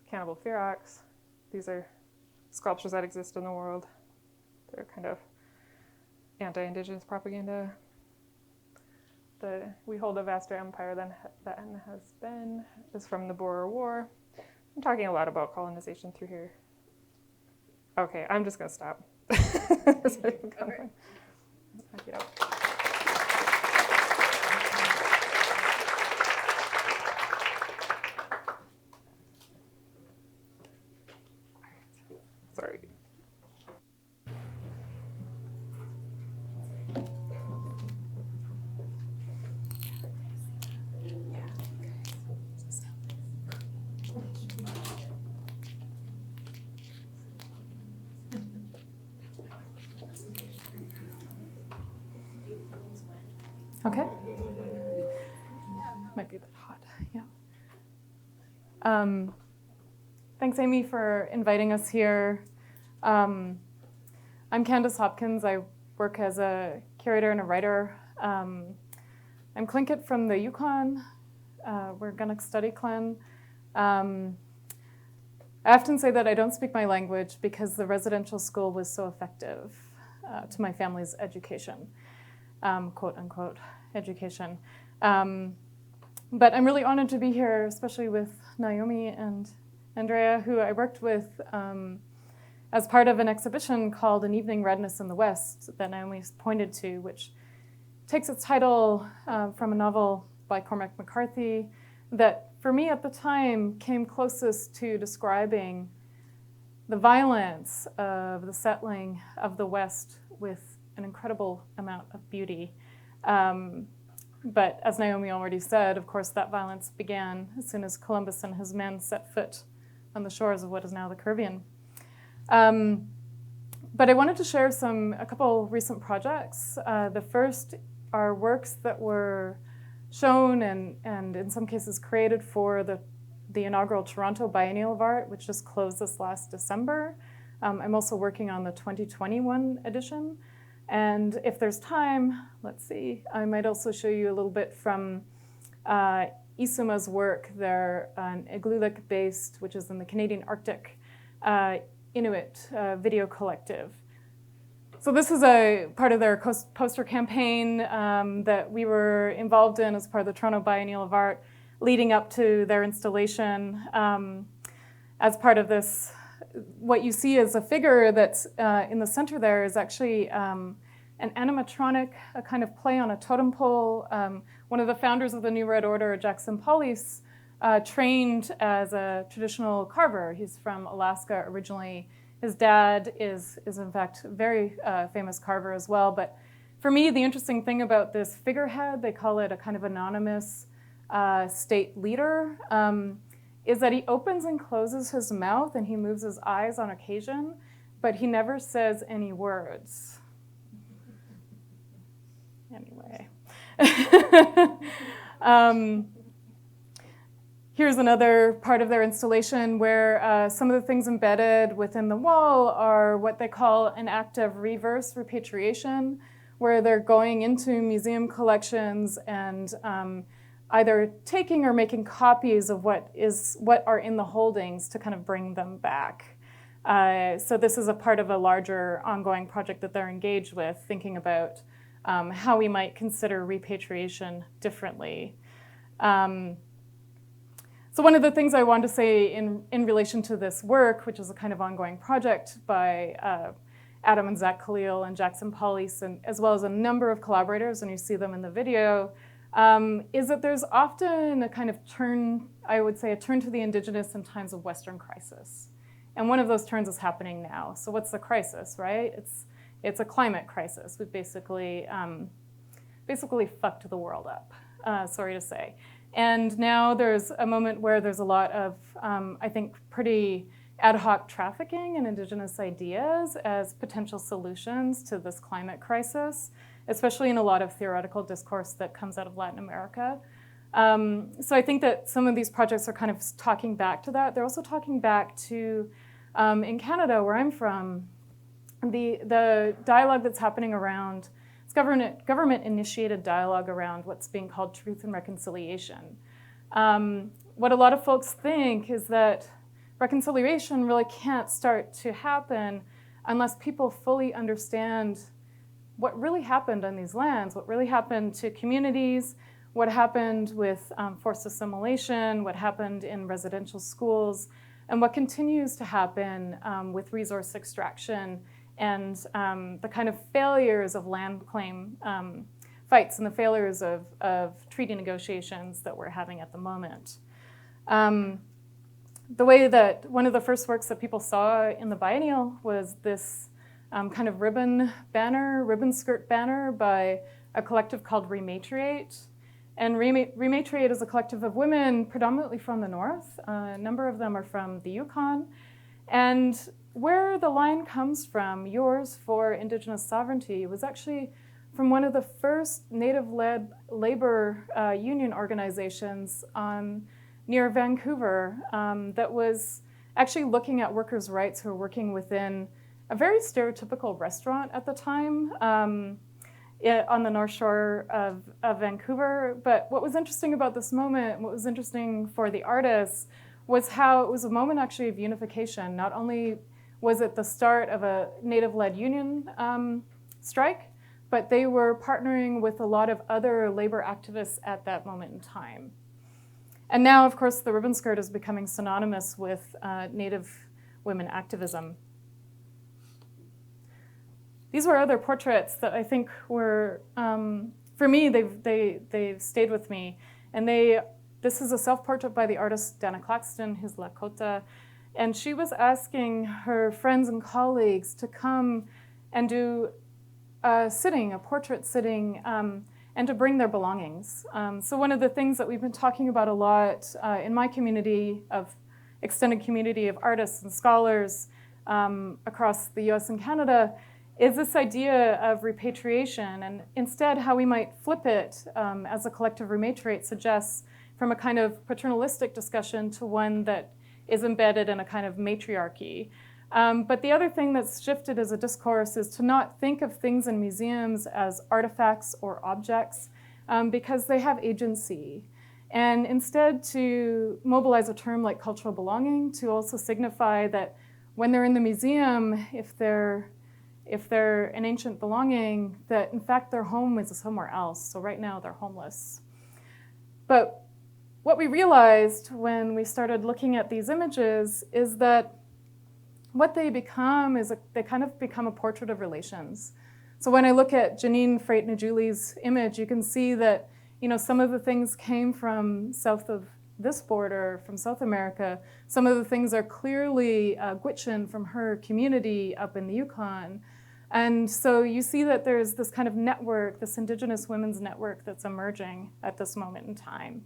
Cannibal Ferox, these are sculptures that exist in the world. They're kind of anti-indigenous propaganda. We hold a vaster empire than has been is from the Boer War. I'm talking a lot about colonization through here. Okay, I'm just going to stop. Okay. Sorry. Okay. Might be a bit hot, yeah. Thanks, Amy, for inviting us here. I'm Candice Hopkins. I work as a curator and a writer. I'm Tlingit from the Yukon. We're Gunnock Study Clan. I often say that I don't speak my language because the residential school was so effective to my family's education. Quote unquote education. But I'm really honored to be here, especially with Naomi and Andrea, who I worked with as part of an exhibition called An Evening Redness in the West that Naomi pointed to, which takes its title from a novel by Cormac McCarthy that for me at the time came closest to describing the violence of the settling of the West with an incredible amount of beauty. But as Naomi already said, of course, that violence began as soon as Columbus and his men set foot on the shores of what is now the Caribbean. But I wanted to share a couple recent projects. The first are works that were shown and in some cases created for the inaugural Toronto Biennial of Art, which just closed this last December. I'm also working on the 2021 edition. And if there's time, let's see, I might also show you a little bit from Isuma's work, their Igloolik-based, which is in the Canadian Arctic, Inuit video collective. So this is a part of their poster campaign that we were involved in as part of the Toronto Biennial of Art, leading up to their installation. As part of this, what you see is a figure that's in the center there is actually an animatronic, a kind of play on a totem pole. One of the founders of the New Red Order, Jackson Paulice, trained as a traditional carver. He's from Alaska originally. His dad is in fact a very famous carver as well. But for me, the interesting thing about this figurehead, they call it a kind of anonymous state leader, is that he opens and closes his mouth and he moves his eyes on occasion, but he never says any words. Anyway. Here's another part of their installation where some of the things embedded within the wall are what they call an act of reverse repatriation, where they're going into museum collections and either taking or making copies of what are in the holdings to kind of bring them back. So this is a part of a larger ongoing project that they're engaged with, thinking about how we might consider repatriation differently. So one of the things I wanted to say in relation to this work, which is a kind of ongoing project by Adam and Zach Khalil and Jackson Paulice, and as well as a number of collaborators, and you see them in the video, is that there's often a kind of turn, I would say, a turn to the Indigenous in times of Western crisis. And one of those turns is happening now. So what's the crisis, right? It's a climate crisis. We basically fucked the world up, sorry to say. And now there's a moment where there's a lot of, I think, pretty ad hoc trafficking in Indigenous ideas as potential solutions to this climate crisis, especially in a lot of theoretical discourse that comes out of Latin America. So I think that some of these projects are kind of talking back to that. They're also talking back to, in Canada, where I'm from, the dialogue that's happening around government-initiated dialogue around what's being called truth and reconciliation. What a lot of folks think is that reconciliation really can't start to happen unless people fully understand what really happened on these lands, what really happened to communities, what happened with forced assimilation, what happened in residential schools, and what continues to happen with resource extraction and the kind of failures of land claim fights and the failures of treaty negotiations that we're having at the moment. The way that one of the first works that people saw in the biennial was this kind of ribbon skirt banner by a collective called Ream A Tree. And Ream A Tree is a collective of women predominantly from the north. A number of them are from the Yukon. And where the line comes from, yours for Indigenous sovereignty, was actually from one of the first Native-led labor union organizations near Vancouver that was actually looking at workers' rights who were working within a very stereotypical restaurant at the time on the North Shore of Vancouver. But what was interesting about this moment, what was interesting for the artists, was how it was a moment actually of unification. Not only was it the start of a Native-led union strike, but they were partnering with a lot of other labor activists at that moment in time. And now, of course, the ribbon skirt is becoming synonymous with Native women activism. These were other portraits that I think were, for me, they've stayed with me. And this is a self-portrait by the artist Donna Claxton, who's Lakota. And she was asking her friends and colleagues to come and do a portrait sitting, and to bring their belongings. So one of the things that we've been talking about a lot in my extended community of artists and scholars across the US and Canada is this idea of repatriation, and instead how we might flip it as a collective Ream A Tree suggests, from a kind of paternalistic discussion to one that is embedded in a kind of matriarchy. But the other thing that's shifted as a discourse is to not think of things in museums as artifacts or objects because they have agency. and instead to mobilize a term like cultural belonging to also signify that when they're in the museum, if they're an ancient belonging, that in fact their home is somewhere else. So right now they're homeless. But what we realized when we started looking at these images is that what they become is they kind of become a portrait of relations. So when I look at Janine Freit-Najuli's image, you can see that some of the things came from south of this border, from South America. Some of the things are clearly Gwich'in from her community up in the Yukon. And so you see that there's this kind of network, this Indigenous women's network that's emerging at this moment in time.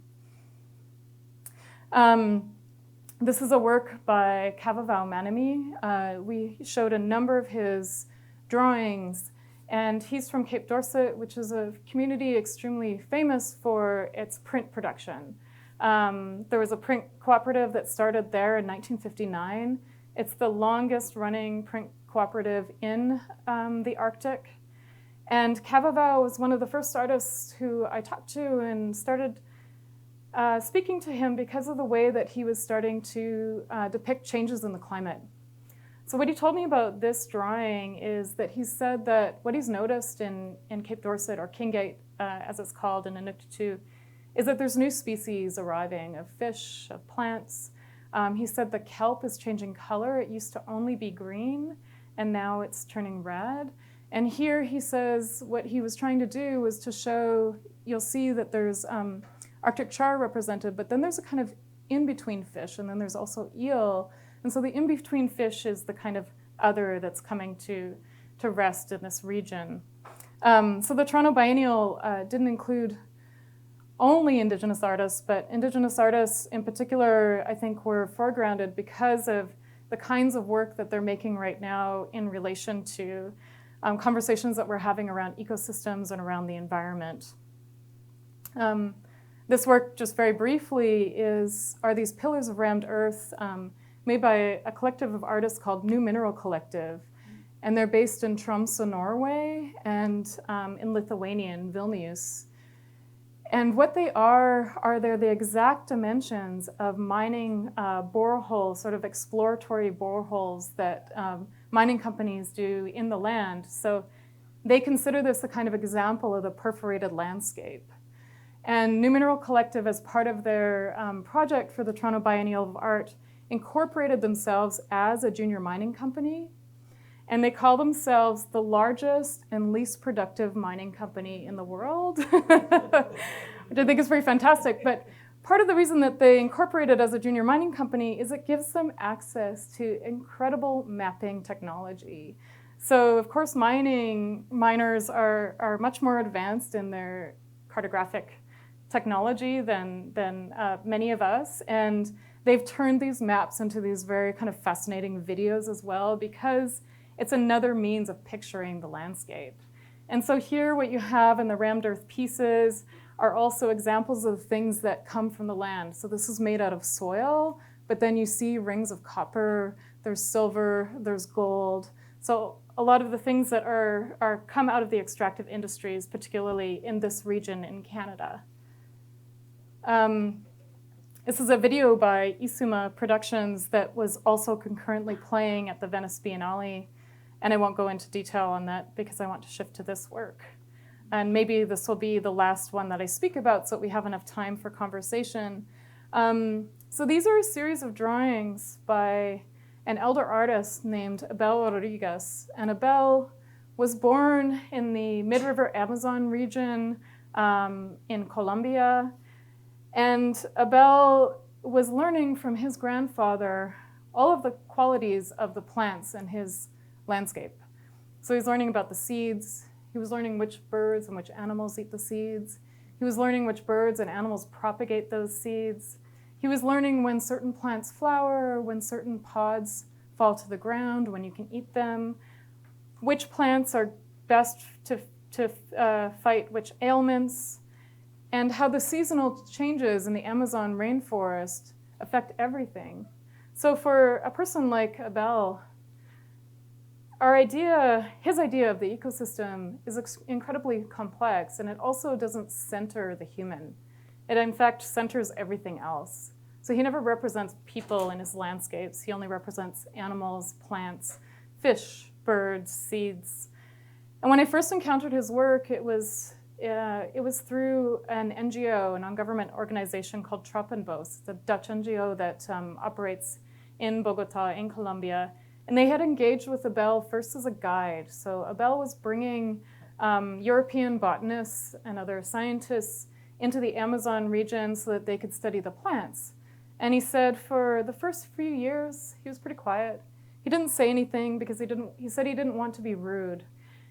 This is a work by Kavitha Monami. We showed a number of his drawings, and he's from Cape Dorset, which is a community extremely famous for its print production. There was a print cooperative that started there in 1959. It's the longest running print cooperative in the Arctic. And Kavitha was one of the first artists who I talked to and started speaking to him because of the way that he was starting to depict changes in the climate. So what he told me about this drawing is that he said that what he's noticed in Cape Dorset, or Kingate as it's called in Inuktitut, is that there's new species arriving of fish, of plants. He said the kelp is changing color. It used to only be green, and now it's turning red. And here he says what he was trying to do was to show, you'll see that there's Arctic char represented, but then there's a kind of in-between fish, and then there's also eel. And so the in-between fish is the kind of other that's coming to rest in this region. So the Toronto Biennial didn't include only Indigenous artists, but Indigenous artists in particular, I think, were foregrounded because of the kinds of work that they're making right now in relation to conversations that we're having around ecosystems and around the environment. This work, just very briefly, are these pillars of rammed earth made by a collective of artists called New Mineral Collective. And they're based in Tromsø, Norway, and in Lithuania, in Vilnius. And what they are they're the exact dimensions of mining boreholes, sort of exploratory boreholes that mining companies do in the land. So they consider this a kind of example of the perforated landscape. And New Mineral Collective, as part of their project for the Toronto Biennial of Art, incorporated themselves as a junior mining company. And they call themselves the largest and least productive mining company in the world, which I think is pretty fantastic. But part of the reason that they incorporated as a junior mining company is it gives them access to incredible mapping technology. So of course, miners are much more advanced in their cartographic technology than many of us. And they've turned these maps into these very kind of fascinating videos as well, because it's another means of picturing the landscape. And so here what you have in the rammed earth pieces are also examples of things that come from the land. So this is made out of soil, but then you see rings of copper, there's silver, there's gold. So a lot of the things that are come out of the extractive industries, particularly in this region in Canada. This is a video by Isuma Productions that was also concurrently playing at the Venice Biennale. And I won't go into detail on that because I want to shift to this work. And maybe this will be the last one that I speak about so that we have enough time for conversation. So these are a series of drawings by an elder artist named Abel Rodriguez. And Abel was born in the Mid-River Amazon region in Colombia. And Abel was learning from his grandfather all of the qualities of the plants in his landscape. So he's learning about the seeds. He was learning which birds and which animals eat the seeds. He was learning which birds and animals propagate those seeds. He was learning when certain plants flower, when certain pods fall to the ground, when you can eat them, which plants are best to fight which ailments, and how the seasonal changes in the Amazon rainforest affect everything. So for a person like Abel, his idea of the ecosystem is incredibly complex, and it also doesn't center the human. It in fact centers everything else. So he never represents people in his landscapes. He only represents animals, plants, fish, birds, seeds. And when I first encountered his work, it was through an NGO, a non-government organization called Tropenbos. It's a Dutch NGO that operates in Bogota, in Colombia. And they had engaged with Abel first as a guide. So Abel was bringing European botanists and other scientists into the Amazon region so that they could study the plants. And he said for the first few years, he was pretty quiet. He didn't say anything because he said he didn't want to be rude.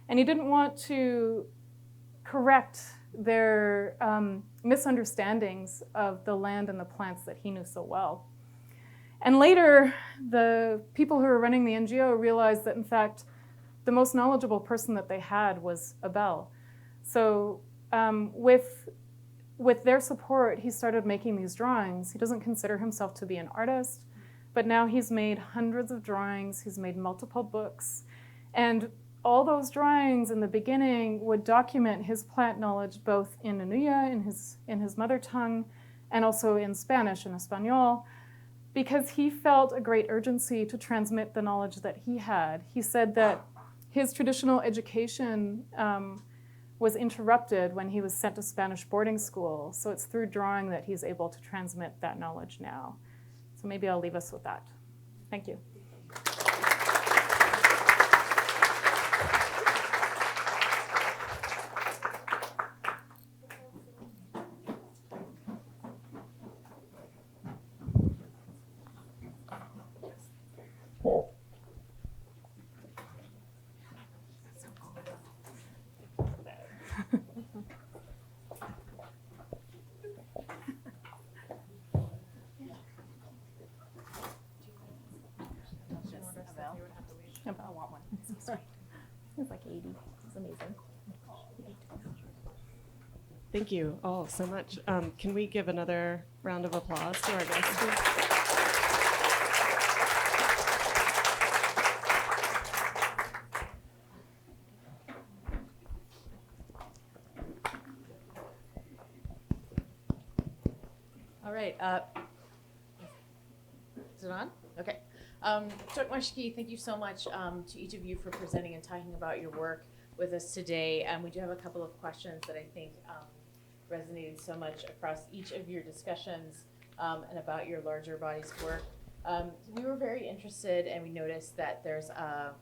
And he didn't want to correct their misunderstandings of the land and the plants that he knew so well. And later, the people who were running the NGO realized that, in fact, the most knowledgeable person that they had was Abel. So with their support, he started making these drawings. He doesn't consider himself to be an artist, but now he's made hundreds of drawings. He's made multiple books. And all those drawings in the beginning would document his plant knowledge both in Nuya, in his mother tongue, and also in Spanish, in Espanol, because he felt a great urgency to transmit the knowledge that he had. He said that his traditional education was interrupted when he was sent to Spanish boarding school. So it's through drawing that he's able to transmit that knowledge now. So maybe I'll leave us with that. Thank you. I want one. It's like 80. It's amazing. Thank you all so much. Can we give another round of applause to our guests, please? All right. Is it on? Okay. Tokmashki, thank you so much to each of you for presenting and talking about your work with us today. We do have a couple of questions that I think resonated so much across each of your discussions and about your larger body's work. We were very interested, and we noticed that there's a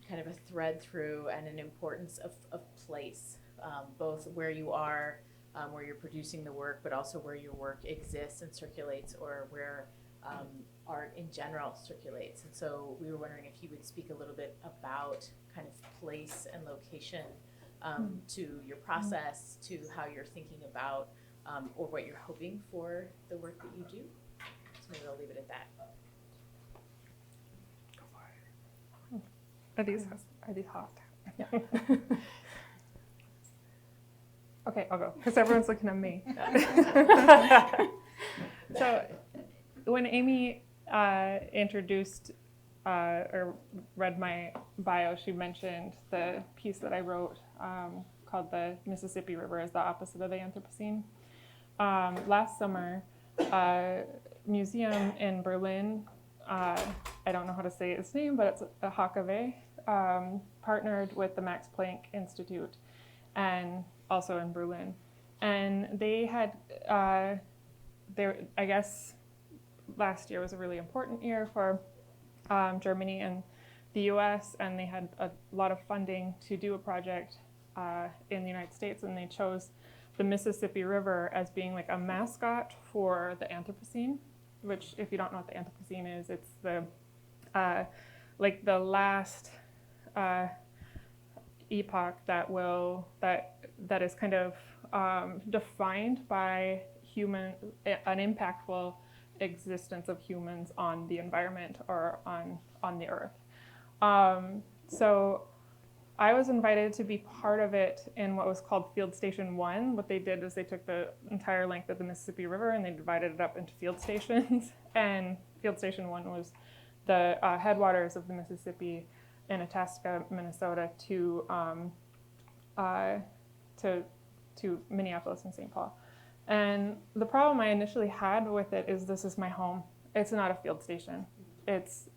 kind of a thread through and an importance of place, both where you are, where you're producing the work, but also where your work exists and circulates, or where art in general circulates. And so we were wondering if you would speak a little bit about kind of place and location to your process, to how you're thinking about or what you're hoping for the work that you do. So maybe I'll leave it at that. Are these hot? Yeah. Okay, I'll go, because everyone's looking at me. So when Amy introduced or read my bio, she mentioned the piece that I wrote called "The Mississippi River is the Opposite of the Anthropocene." Last summer, a museum in Berlin, I don't know how to say its name, but it's a HKW, partnered with the Max Planck Institute, and also in Berlin. And they had, I guess last year was a really important year for Germany and the US, and they had a lot of funding to do a project in the United States, and they chose the Mississippi River as being like a mascot for the Anthropocene, which, if you don't know what the Anthropocene is, it's the like the last epoch that is kind of defined by an impactful existence of humans on the environment or on the earth. So I was invited to be part of it in what was called Field Station 1. What they did is they took the entire length of the Mississippi River and they divided it up into field stations. And Field Station 1 was the headwaters of the Mississippi in Itasca, Minnesota, to Minneapolis and St. Paul. And the problem I initially had with it is this is my home. It's not a field station. It's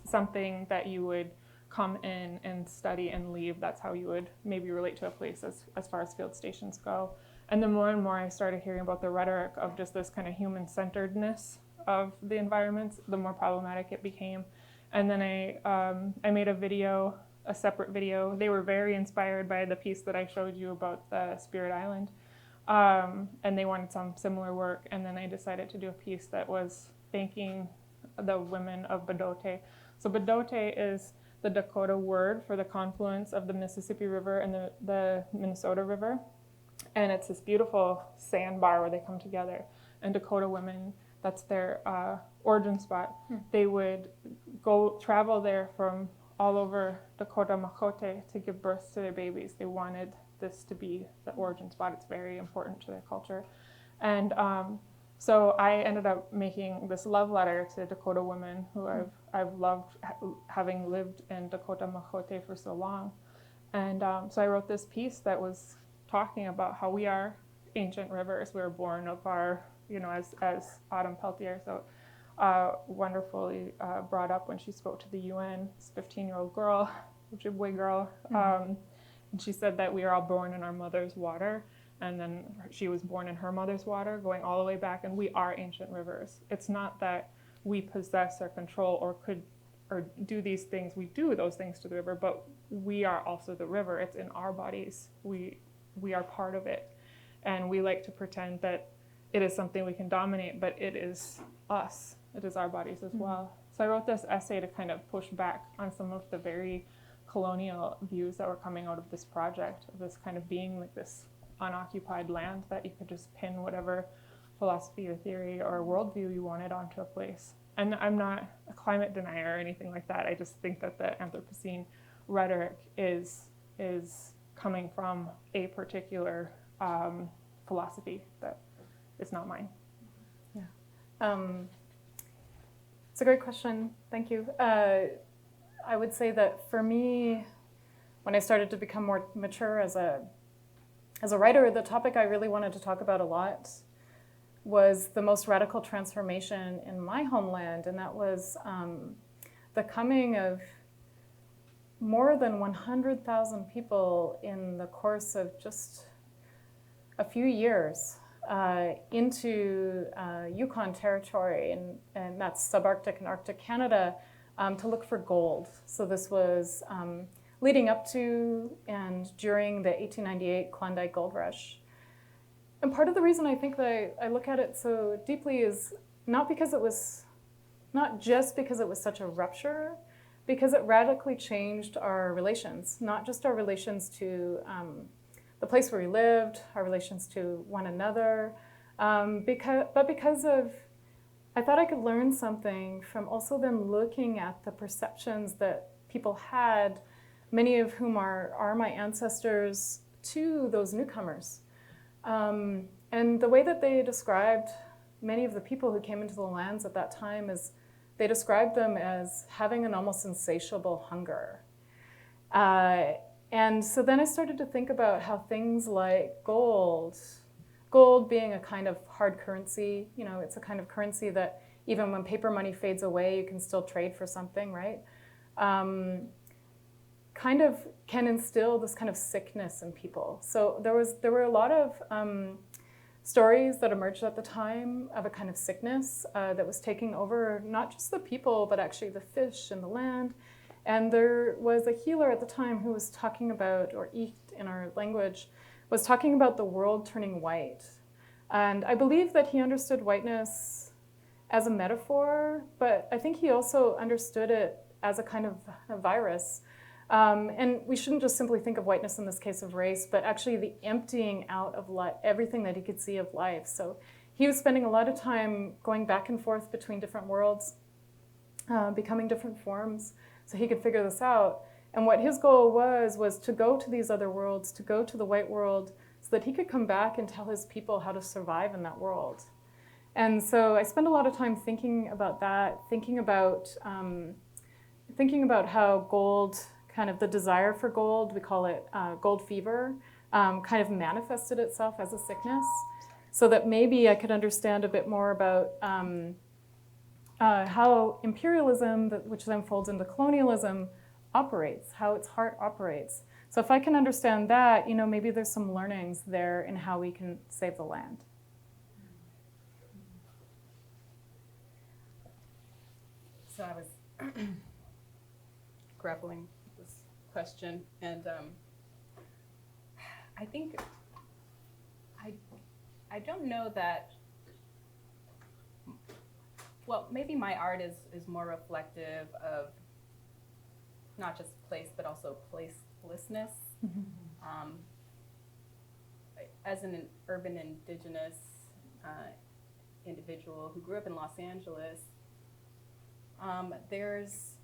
something that you would come in and study and leave. That's how you would maybe relate to a place as far as field stations go. And the more and more I started hearing about the rhetoric of just this kind of human-centeredness of the environments, the more problematic it became. And then I made a separate video. They were very inspired by the piece that I showed you about the Spirit Island. And they wanted some similar work. And then I decided to do a piece that was thanking the women of Bedote. So Bedote is the Dakota word for the confluence of the Mississippi River and the Minnesota River. And it's this beautiful sandbar where they come together. And Dakota women, that's their origin spot. They would travel there from all over Dakota Makote to give birth to their babies. They wanted this to be the origin spot. It's very important to their culture. And so I ended up making this love letter to Dakota women who I've loved, having lived in Dakota Makote for so long. And so I wrote this piece that was talking about how we are ancient rivers. We were born of our, as Autumn Peltier so wonderfully brought up when she spoke to the UN, this 15-year-old girl, Ojibwe girl. And she said that we are all born in our mother's water. And then she was born in her mother's water, going all the way back. And we are ancient rivers. It's not that we possess or control or do these things. We do those things to the river, but we are also the river. It's in our bodies. We are part of it. And we like to pretend that it is something we can dominate, but it is us. It is our bodies as well. So I wrote this essay to kind of push back on some of the very colonial views that were coming out of this project, of this kind of being like this unoccupied land that you could just pin whatever philosophy or theory or worldview you wanted onto a place. And I'm not a climate denier or anything like that. I just think that the Anthropocene rhetoric is coming from a particular philosophy that is not mine. Yeah. It's a great question. Thank you. I would say that for me, when I started to become more mature as a writer, the topic I really wanted to talk about a lot was the most radical transformation in my homeland, and that was the coming of more than 100,000 people in the course of just a few years into Yukon territory, and that's subarctic and Arctic Canada, to look for gold. So this was leading up to and during the 1898 Klondike Gold Rush. And part of the reason I think that I look at it so deeply is not just because it was such a rupture, because it radically changed our relations, not just our relations to the place where we lived, our relations to one another, but because of, I thought I could learn something from also then looking at the perceptions that people had, many of whom are my ancestors, to those newcomers. And the way that they described many of the people who came into the lands at that time is they described them as having an almost insatiable hunger. And so then I started to think about how things like gold being a kind of hard currency, it's a kind of currency that even when paper money fades away, you can still trade for something, right? Kind of can instill this kind of sickness in people. So there were a lot of stories that emerged at the time of a kind of sickness that was taking over not just the people, but actually the fish and the land. And there was a healer at the time who was talking about, or Icht in our language, was talking about the world turning white. And I believe that he understood whiteness as a metaphor, but I think he also understood it as a kind of a virus. And we shouldn't just simply think of whiteness in this case of race, but actually the emptying out of everything that he could see of life. So he was spending a lot of time going back and forth between different worlds, becoming different forms, so he could figure this out. And what his goal was to go to these other worlds, to go to the white world, so that he could come back and tell his people how to survive in that world. And so I spent a lot of time thinking about that, thinking about how gold, kind of the desire for gold, we call it gold fever, kind of manifested itself as a sickness. so that maybe I could understand a bit more about how imperialism, which then folds into colonialism, operates, how its heart operates. So if I can understand that, maybe there's some learnings there in how we can save the land. So I was grappling with this question, and I think I don't know that. Well, maybe my art is more reflective of not just place, but also placelessness. As an urban Indigenous individual who grew up in Los Angeles, there's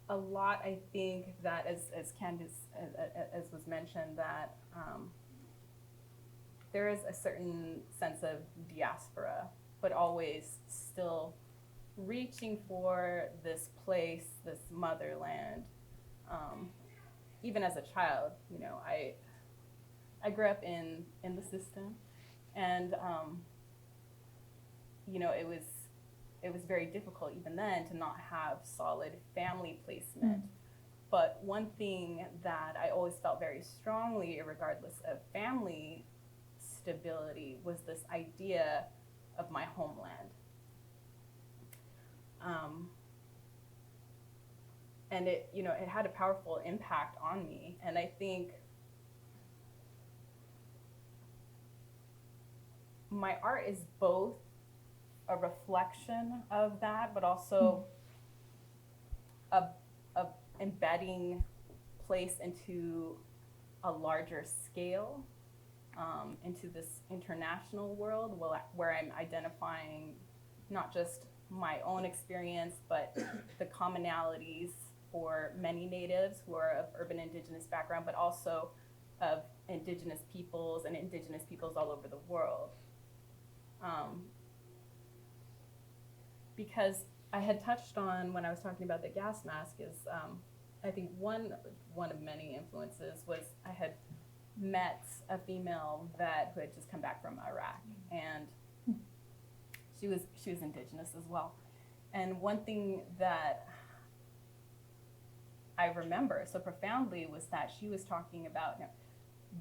a lot, I think, that as Candice, as was mentioned, that there is a certain sense of diaspora, but always still reaching for this place, this motherland. Even as a child, I grew up in the system, and it was very difficult even then to not have solid family placement. But one thing that I always felt very strongly, regardless of family stability, was this idea of my homeland. And it had a powerful impact on me. And I think my art is both a reflection of that, but also a embedding place into a larger scale, into this international world where I'm identifying not just my own experience, but the commonalities for many natives who are of urban Indigenous background, but also of Indigenous peoples and Indigenous peoples all over the world. Because I had touched on, when I was talking about the gas mask, is I think one of many influences was I had met a female who had just come back from Iraq, and she was Indigenous as well. And one thing that I remember so profoundly was that she was talking about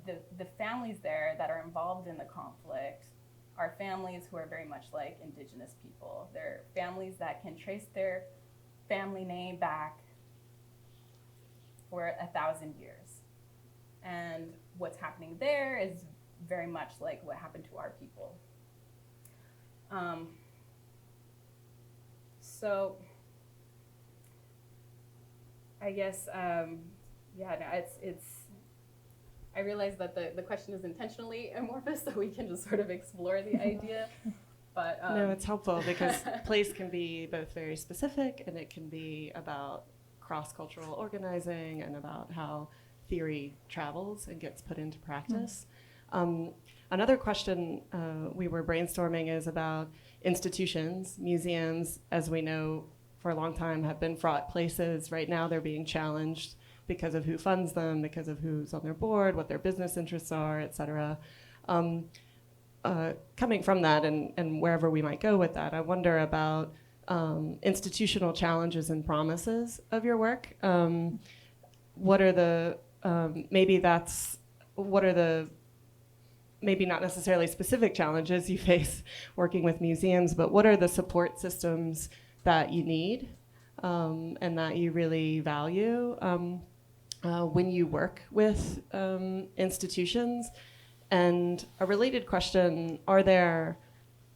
the families there that are involved in the conflict are families who are very much like Indigenous people. They're families that can trace their family name back for 1,000 years. And what's happening there is very much like what happened to our people. So I guess, it's I realize that the question is intentionally amorphous, so we can just sort of explore the idea. But no, it's helpful because place can be both very specific, and it can be about cross-cultural organizing and about how theory travels and gets put into practice. Another question we were brainstorming is about institutions. Museums, as we know, for a long time have been fraught places. Right now they're being challenged because of who funds them, because of who's on their board, what their business interests are, et cetera. Coming from that and wherever we might go with that, I wonder about institutional challenges and promises of your work. What are the, maybe not necessarily specific challenges you face working with museums, but what are the support systems that you need and that you really value when you work with institutions? And a related question, are there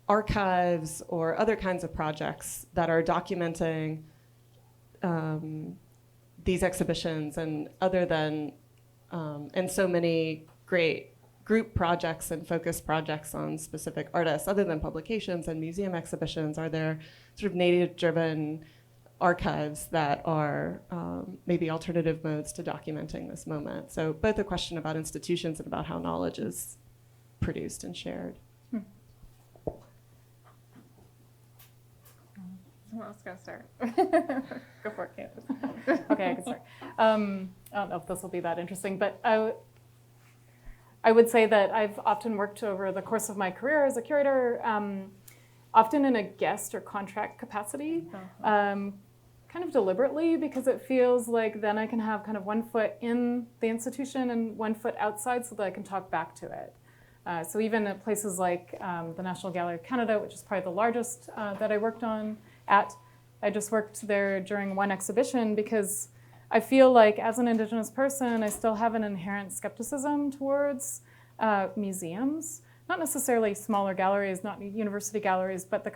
archives or other kinds of projects that are documenting these exhibitions and other than, and so many great group projects and focus projects on specific artists, other than publications and museum exhibitions? Are there sort of native-driven archives that are maybe alternative modes to documenting this moment? So both a question about institutions and about how knowledge is produced and shared. Someone else gonna start. Go for it, Okay, I can start. I don't know if this will be that interesting, but I would say that I've often worked over the course of my career as a curator, often in a guest or contract capacity, kind of deliberately, because it feels like then I can have kind of one foot in the institution and one foot outside so that I can talk back to it. So even at places like the National Gallery of Canada, which is probably the largest that I worked on at, I just worked there during one exhibition because I feel like as an Indigenous person, I still have an inherent skepticism towards museums, not necessarily smaller galleries, not university galleries, but the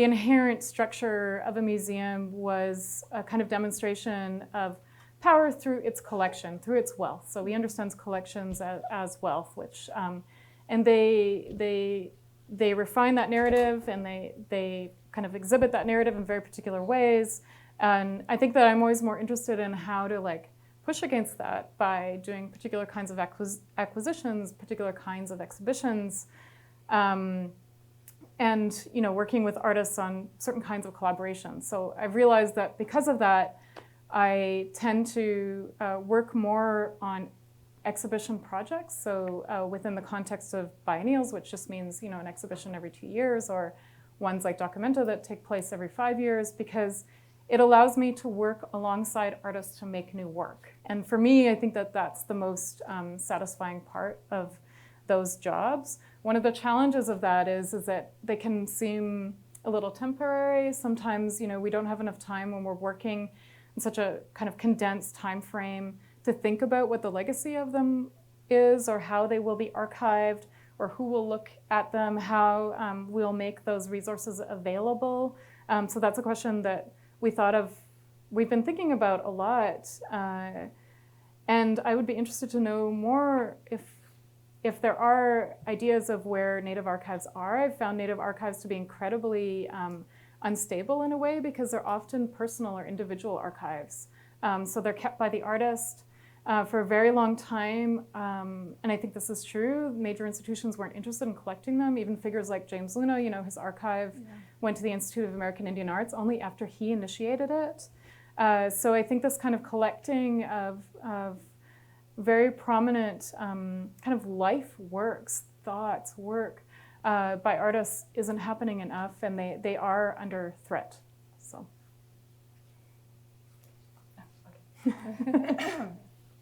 inherent structure of a museum was a kind of demonstration of power through its collection, through its wealth. So we understand collections as wealth, which, and they refine that narrative and they kind of exhibit that narrative in very particular ways. And I think that I'm always more interested in how to like push against that by doing particular kinds of acquisitions, particular kinds of exhibitions, and working with artists on certain kinds of collaborations. So I've realized that because of that, I tend to work more on exhibition projects. So within the context of biennials, which just means an exhibition every 2 years, or ones like Documenta that take place every 5 years, because it allows me to work alongside artists to make new work. And for me, I think that that's the most satisfying part of those jobs. One of the challenges of that is that they can seem a little temporary. Sometimes, we don't have enough time when we're working in such a kind of condensed time frame to think about what the legacy of them is, or how they will be archived, or who will look at them, how we'll make those resources available. So that's a question that we've been thinking about a lot. And I would be interested to know more if there are ideas of where Native archives are. I've found Native archives to be incredibly unstable in a way because they're often personal or individual archives. So they're kept by the artist for a very long time. And I think this is true. Major institutions weren't interested in collecting them. Even figures like James Luna, his archive went to the Institute of American Indian Arts only after he initiated it. So I think this kind of collecting of very prominent kind of life works, thoughts, work by artists isn't happening enough, and they are under threat. So.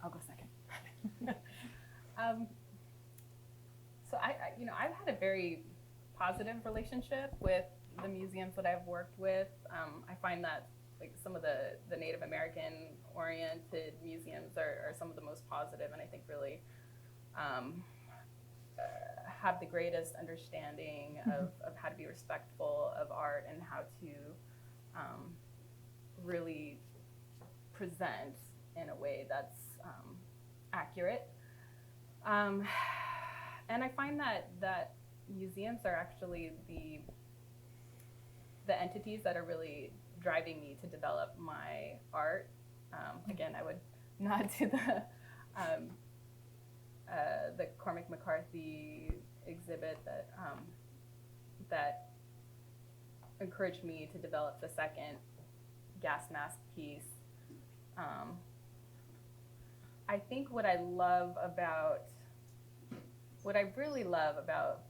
I'll go second. So I've had a very positive relationship with the museums that I've worked with. I find that like some of the Native American oriented museums are some of the most positive, and I think really have the greatest understanding of how to be respectful of art and how to really present in a way that's accurate. And I find that museums are actually the entities that are really driving me to develop my art. Again, I would nod to the Cormac McCarthy exhibit that encouraged me to develop the second gas mask piece. I think what I really love about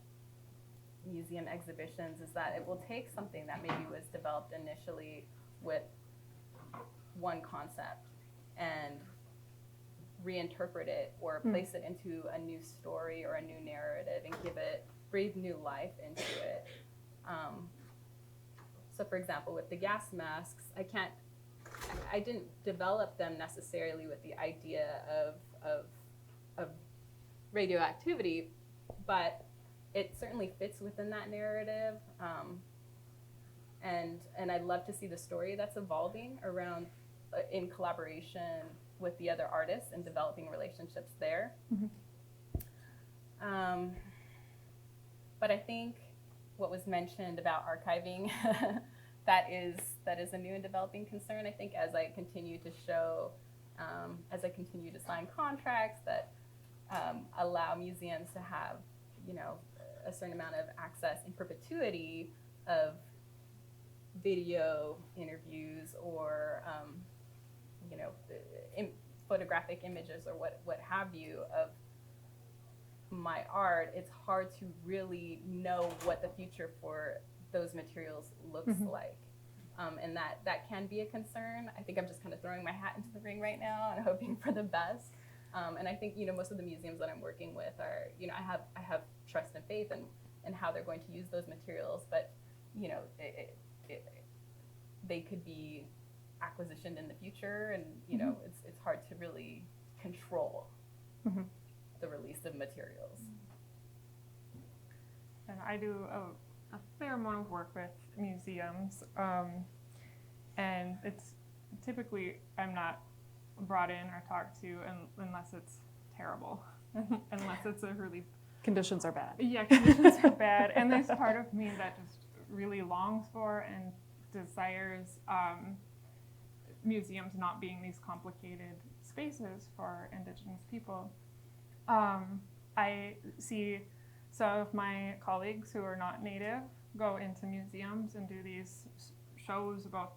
museum exhibitions is that it will take something that maybe was developed initially with one concept and reinterpret it or place it into a new story or a new narrative and breathe new life into it. So for example, with the gas masks, I didn't develop them necessarily with the idea of radioactivity, but it certainly fits within that narrative. And I'd love to see the story that's evolving around in collaboration with the other artists and developing relationships there. But I think what was mentioned about archiving, that is a new and developing concern. I think as I continue to show, as I continue to sign contracts that allow museums to have, a certain amount of access in perpetuity of video interviews or photographic images or what have you my art, it's hard to really know what the future for those materials looks like. And that can be a concern. I think I'm just kind of throwing my hat into the ring right now and hoping for the best. And I think, most of the museums that I'm working with are, I have trust and faith in how they're going to use those materials, but, they could be acquisitioned in the future, and, it's hard to really control the release of materials. And I do a fair amount of work with museums, and it's typically I'm not brought in or talked to unless it's terrible, unless it's a really Conditions are bad. Yeah, conditions are bad, and there's part of me that just really longs for and desires museums not being these complicated spaces for Indigenous people. I see some of my colleagues who are not Native go into museums and do these shows about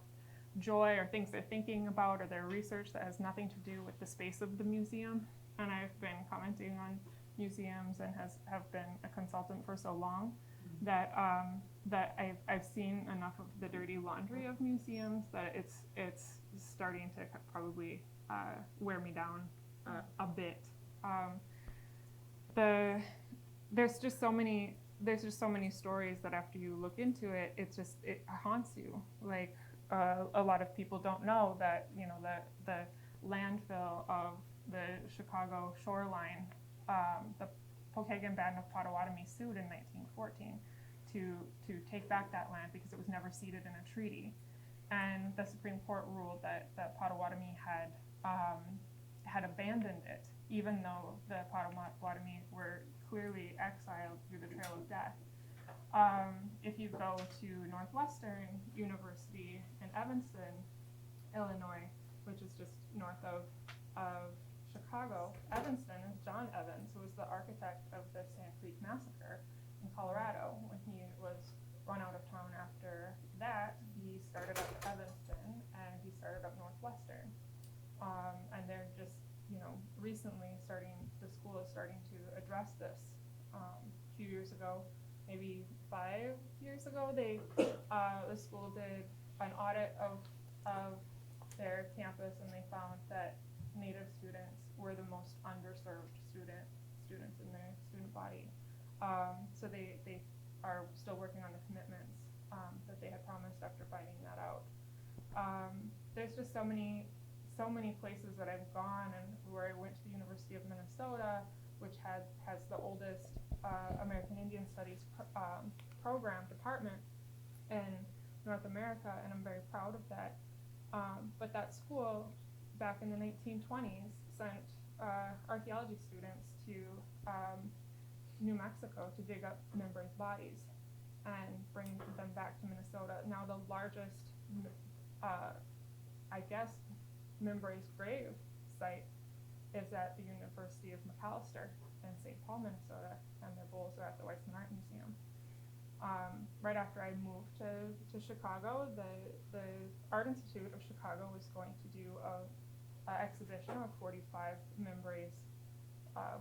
joy or things they're thinking about or their research that has nothing to do with the space of the museum. And I've been commenting on museums and have been a consultant for so long that I've seen enough of the dirty laundry of museums that it's starting to probably wear me down a bit. There's just so many stories that after you look into it, it haunts you. Like a lot of people don't know that the landfill of the Chicago shoreline, the Pokagon Band of Potawatomi sued in 1914 to take back that land because it was never ceded in a treaty, and the Supreme Court ruled that Potawatomi had abandoned it, even though the Potawatomi were clearly exiled through the Trail of Death. If you go to Northwestern University in Evanston, Illinois, which is just north of Chicago, Evanston, John Evans, who was the architect of the Sand Creek Massacre in Colorado. When he was run out of town after that, he started up Evanston and he started up Northwestern. And they're just, recently the school is starting to address this. A few years ago, maybe 5 years ago, the school did an audit of their campus, and they found that Native students were the most underserved students in their student body. So they are still working on the commitments that they had promised after finding that out. There's just so many places that I've gone, and where I went to the University of Minnesota, which has the oldest American Indian Studies department in North America, and I'm very proud of that. But that school, back in the 1920s, sent archaeology students to New Mexico to dig up Membre's bodies and bring them back to Minnesota. Now the largest, Membre's grave site is at the University of McAllister in St. Paul, Minnesota, and their bowls are at the Weissman Art Museum. Right after I moved to Chicago, the Art Institute of Chicago was going to do an exhibition of 45 Membre's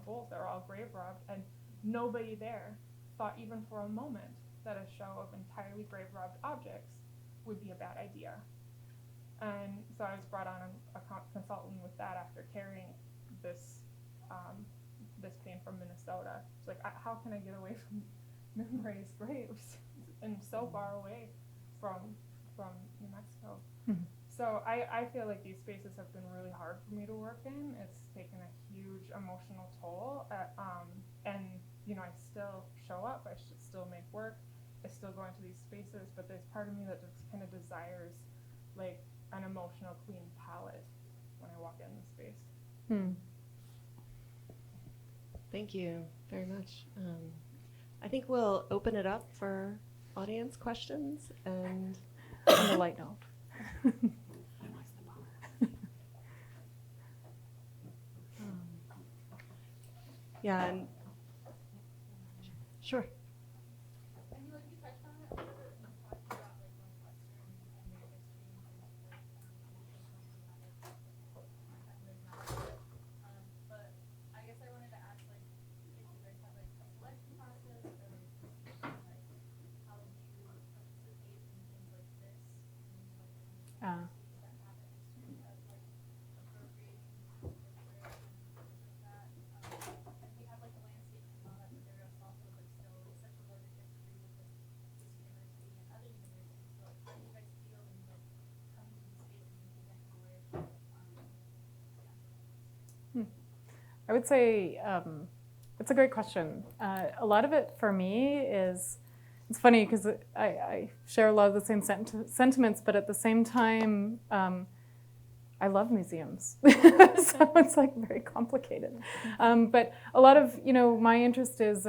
bowls that are all grave robbed, and nobody there thought even for a moment that a show of entirely grave robbed objects would be a bad idea. And so I was brought on a consultant with that after carrying this pain from Minnesota. It's like, how can I get away from Membre's graves and so far away from New Mexico? Mm-hmm. So I feel like these spaces have been really hard for me to work in. It's taken a huge emotional toll, and I still show up. I should still make work. I still go into these spaces, but there's part of me that just kind of desires like an emotional clean palette when I walk in the space. Thank you very much. I think we'll open it up for audience questions, and On the light note. yeah, and sure. I would say it's a great question. A lot of it for me is, it's funny because I share a lot of the same sentiments, but at the same time, I love museums. So it's like very complicated. But a lot of, my interest is,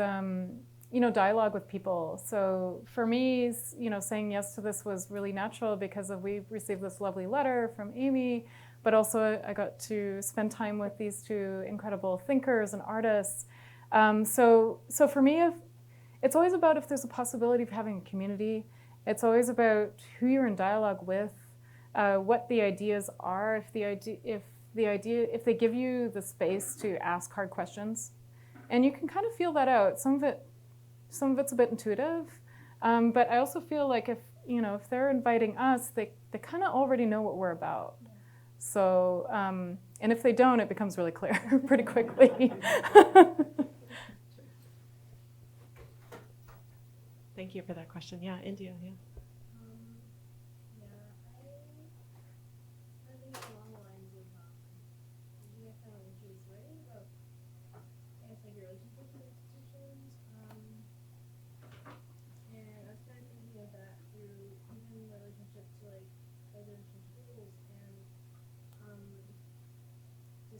dialogue with people. So for me, saying yes to this was really natural because we received this lovely letter from Amy, but also I got to spend time with these two incredible thinkers and artists. So for me, it's always about if there's a possibility of having a community. It's always about who you're in dialogue with, what the ideas are, if they give you the space to ask hard questions, and you can kind of feel that out. Some of it's a bit intuitive, but I also feel like if they're inviting us, they kind of already know what we're about. So, and if they don't, it becomes really clear pretty quickly. Thank you for that question. Yeah, India, yeah.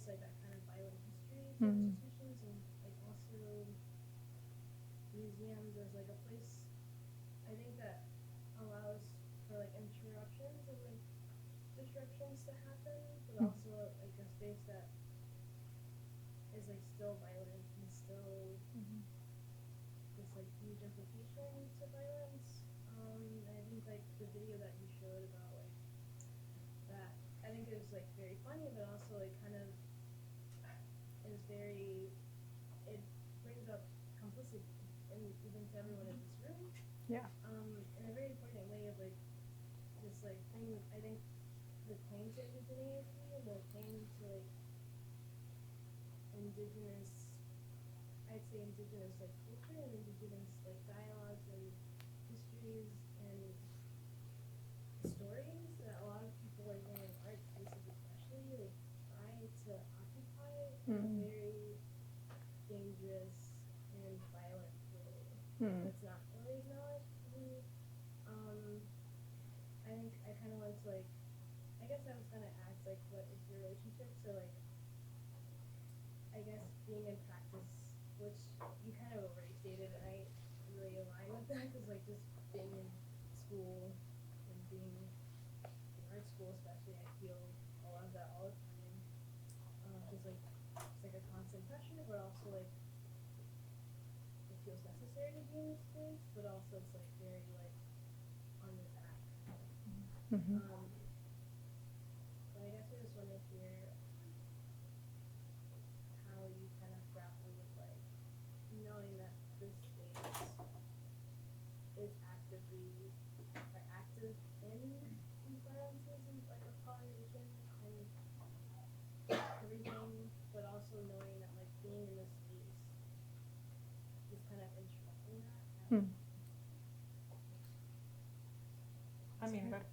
like that kind of violent history to institutions, and like also museums as like a place I think that allows for like interruptions and like disruptions to happen, but also like a space that is like still violent and still this like huge implication to violence. And I think like the video that you showed about like that, I think it was like very funny, but also like kind of is very, it brings up complicity and even to everyone in this room. Yeah. In a very important way of like this like thing. I think the claim to indigeneity and the claim to like indigenous, I'd say indigenous like culture and indigenous like dialogues and histories and stories that a lot of people like in art spaces especially like try to occupy in a very dangerous and violent way. It's not really acknowledged to me. I think I kind of want to like, I guess I was gonna ask like what is your relationship to like, I guess being in practice, which you kind of already stated, and I really align with that because like just being in school and being in art school especially, I feel a lot of that all the time. Just like it's like a constant pressure, but also like it feels necessary to be in this space, but also it's like very like on your back. But I guess I just want to hear how you kind of grapple with like knowing that this space is actively or active in these violences and like of colonization and everything, but also knowing that like being in this space is kind of interrupting that. I mean, but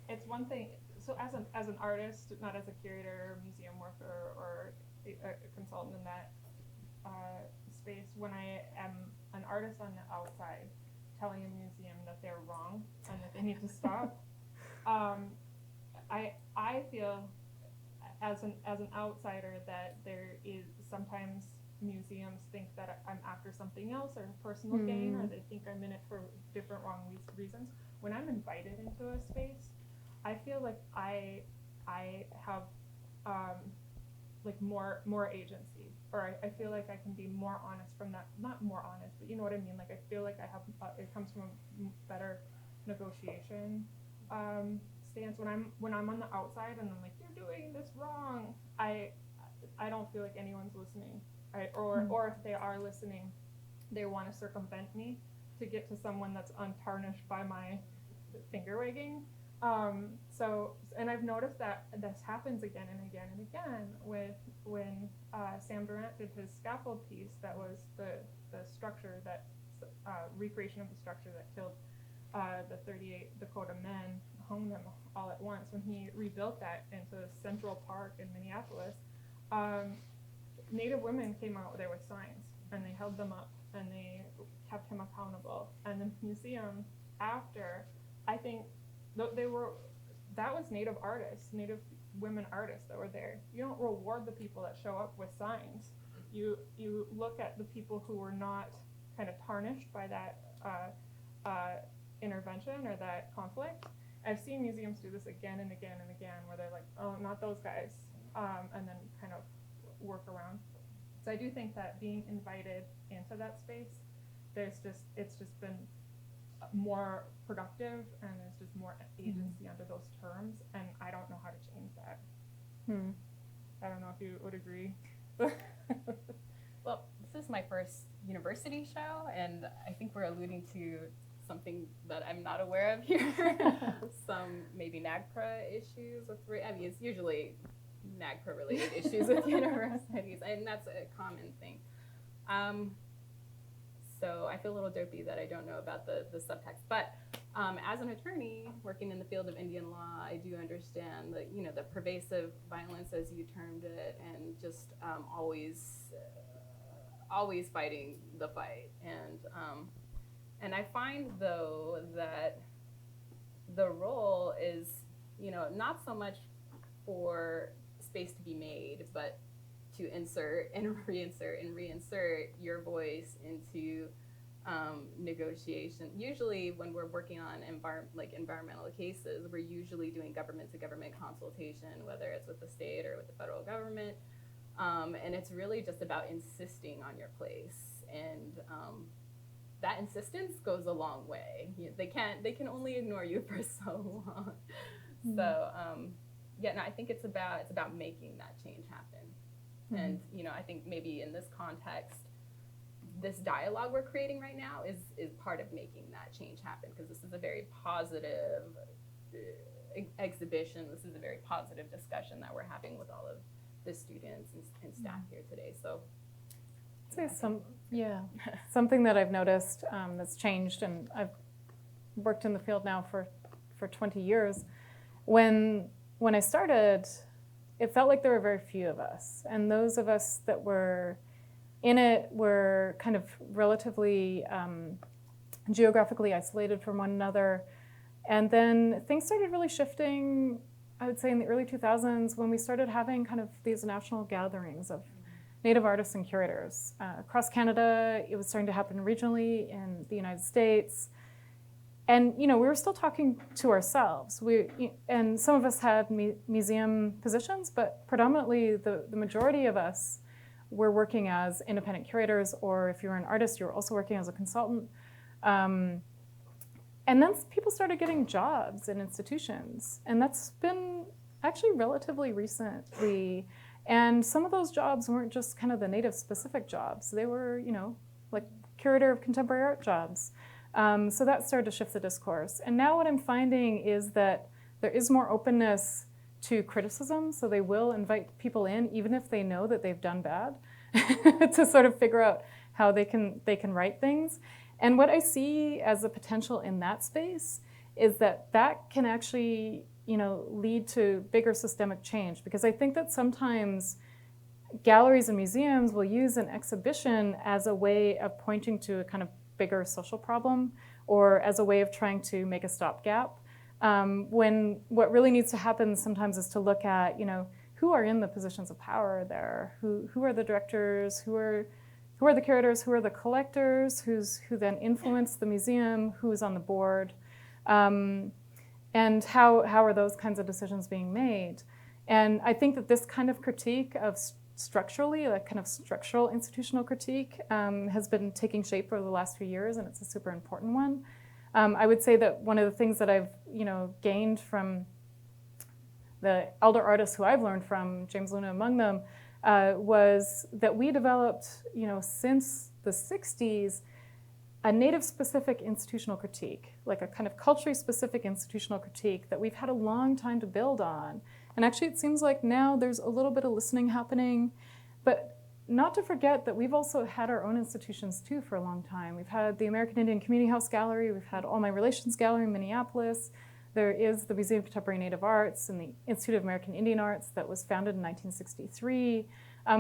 it's one thing. So as an artist, not as a curator, or museum worker, or a consultant in that space, when I am an artist on the outside, telling a museum that they're wrong and that they need to stop, I feel as an outsider that there is sometimes museums think that I'm after something else or personal gain, or they think I'm in it for different wrong reasons. When I'm invited into a space, I feel like I have like more agency, or I feel like I can be more honest from that. Not more honest, but you know what I mean. Like I feel like I have it comes from a better negotiation stance. When I'm on the outside and I'm like, you're doing this wrong, I don't feel like anyone's listening. Or if they are listening, they want to circumvent me to get to someone that's untarnished by my finger wagging. And I've noticed that this happens again and again and again with when Sam Durant did his scaffold piece. That was the structure that recreation of the structure that killed the 38 Dakota men, hung them all at once. When he rebuilt that into Central Park in Minneapolis, Native women came out there with signs, and they held them up, and they kept him accountable. And the museum, after, I think, that was Native artists, Native women artists that were there. You don't reward the people that show up with signs. You look at the people who were not kind of tarnished by that intervention or that conflict. I've seen museums do this again and again and again, where they're like, oh, not those guys, and then kind of work around. So I do think that being invited into that space, it's just been more productive, and there's just more agency under those terms, and I don't know how to change that. I don't know if you would agree. Well, this is my first university show, and I think we're alluding to something that I'm not aware of here. Some maybe NAGPRA issues with, I mean, it's usually NAGPRA related issues with universities, and that's a common thing. So I feel a little dopey that I don't know about the subtext, but as an attorney working in the field of Indian law, I do understand the, you know, the pervasive violence, as you termed it, and just always fighting the fight. And I find, though, that the role is, you know, not so much for space to be made, but to insert and reinsert your voice into negotiation. Usually when we're working on environmental cases, we're usually doing government-to-government consultation, whether it's with the state or with the federal government. And it's really just about insisting on your place. And that insistence goes a long way. They can only ignore you for so long. So yeah, no, I think it's about making that change happen. And, you know, I think maybe in this context, this dialogue we're creating right now is part of making that change happen, because this is a very positive exhibition. This is a very positive discussion that we're having with all of the students and staff here today. So I'd say something that I've noticed that's changed, and I've worked in the field now for 20 years. When I started, it felt like there were very few of us, and those of us that were in it were kind of relatively geographically isolated from one another. And then things started really shifting, I would say, in the early 2000s, when we started having kind of these national gatherings of Native artists and curators. Across Canada, it was starting to happen regionally in the United States. And, you know, we were still talking to ourselves. And some of us had museum positions, but predominantly the majority of us were working as independent curators, or if you were an artist, you were also working as a consultant. And then people started getting jobs in institutions, and that's been actually relatively recently. And some of those jobs weren't just kind of the Native specific jobs. They were, you know, like curator of contemporary art jobs. So that started to shift the discourse. And now what I'm finding is that there is more openness to criticism, so they will invite people in, even if they know that they've done bad, to sort of figure out how they can write things. And what I see as a potential in that space is that can actually, you know, lead to bigger systemic change, because I think that sometimes galleries and museums will use an exhibition as a way of pointing to a kind of bigger social problem, or as a way of trying to make a stopgap. When what really needs to happen sometimes is to look at, you know, who are in the positions of power there, who are the directors, who are the curators, who are the collectors, who then influence the museum, who is on the board, and how are those kinds of decisions being made. And I think that this kind of critique of structurally, like kind of structural institutional critique, has been taking shape over the last few years, and it's a super important one. I would say that one of the things that I've, you know, gained from the elder artists who I've learned from, James Luna among them, was that we developed, you know, since the 60s, a Native-specific institutional critique, like a kind of culturally specific institutional critique that we've had a long time to build on. And actually, it seems like now there's a little bit of listening happening, but not to forget that we've also had our own institutions too for a long time. We've had the American Indian Community House Gallery, we've had All My Relations Gallery in Minneapolis, there is the Museum of Contemporary Native Arts and the Institute of American Indian Arts that was founded in 1963.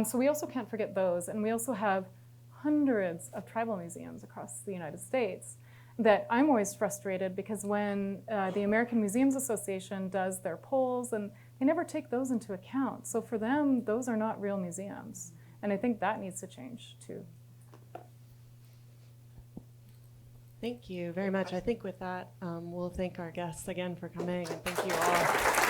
So we also can't forget those. And we also have hundreds of tribal museums across the United States that I'm always frustrated because when the American Museums Association does their polls, and they never take those into account. So for them, those are not real museums. And I think that needs to change too. Thank you very much. I think with that, we'll thank our guests again for coming, and thank you all.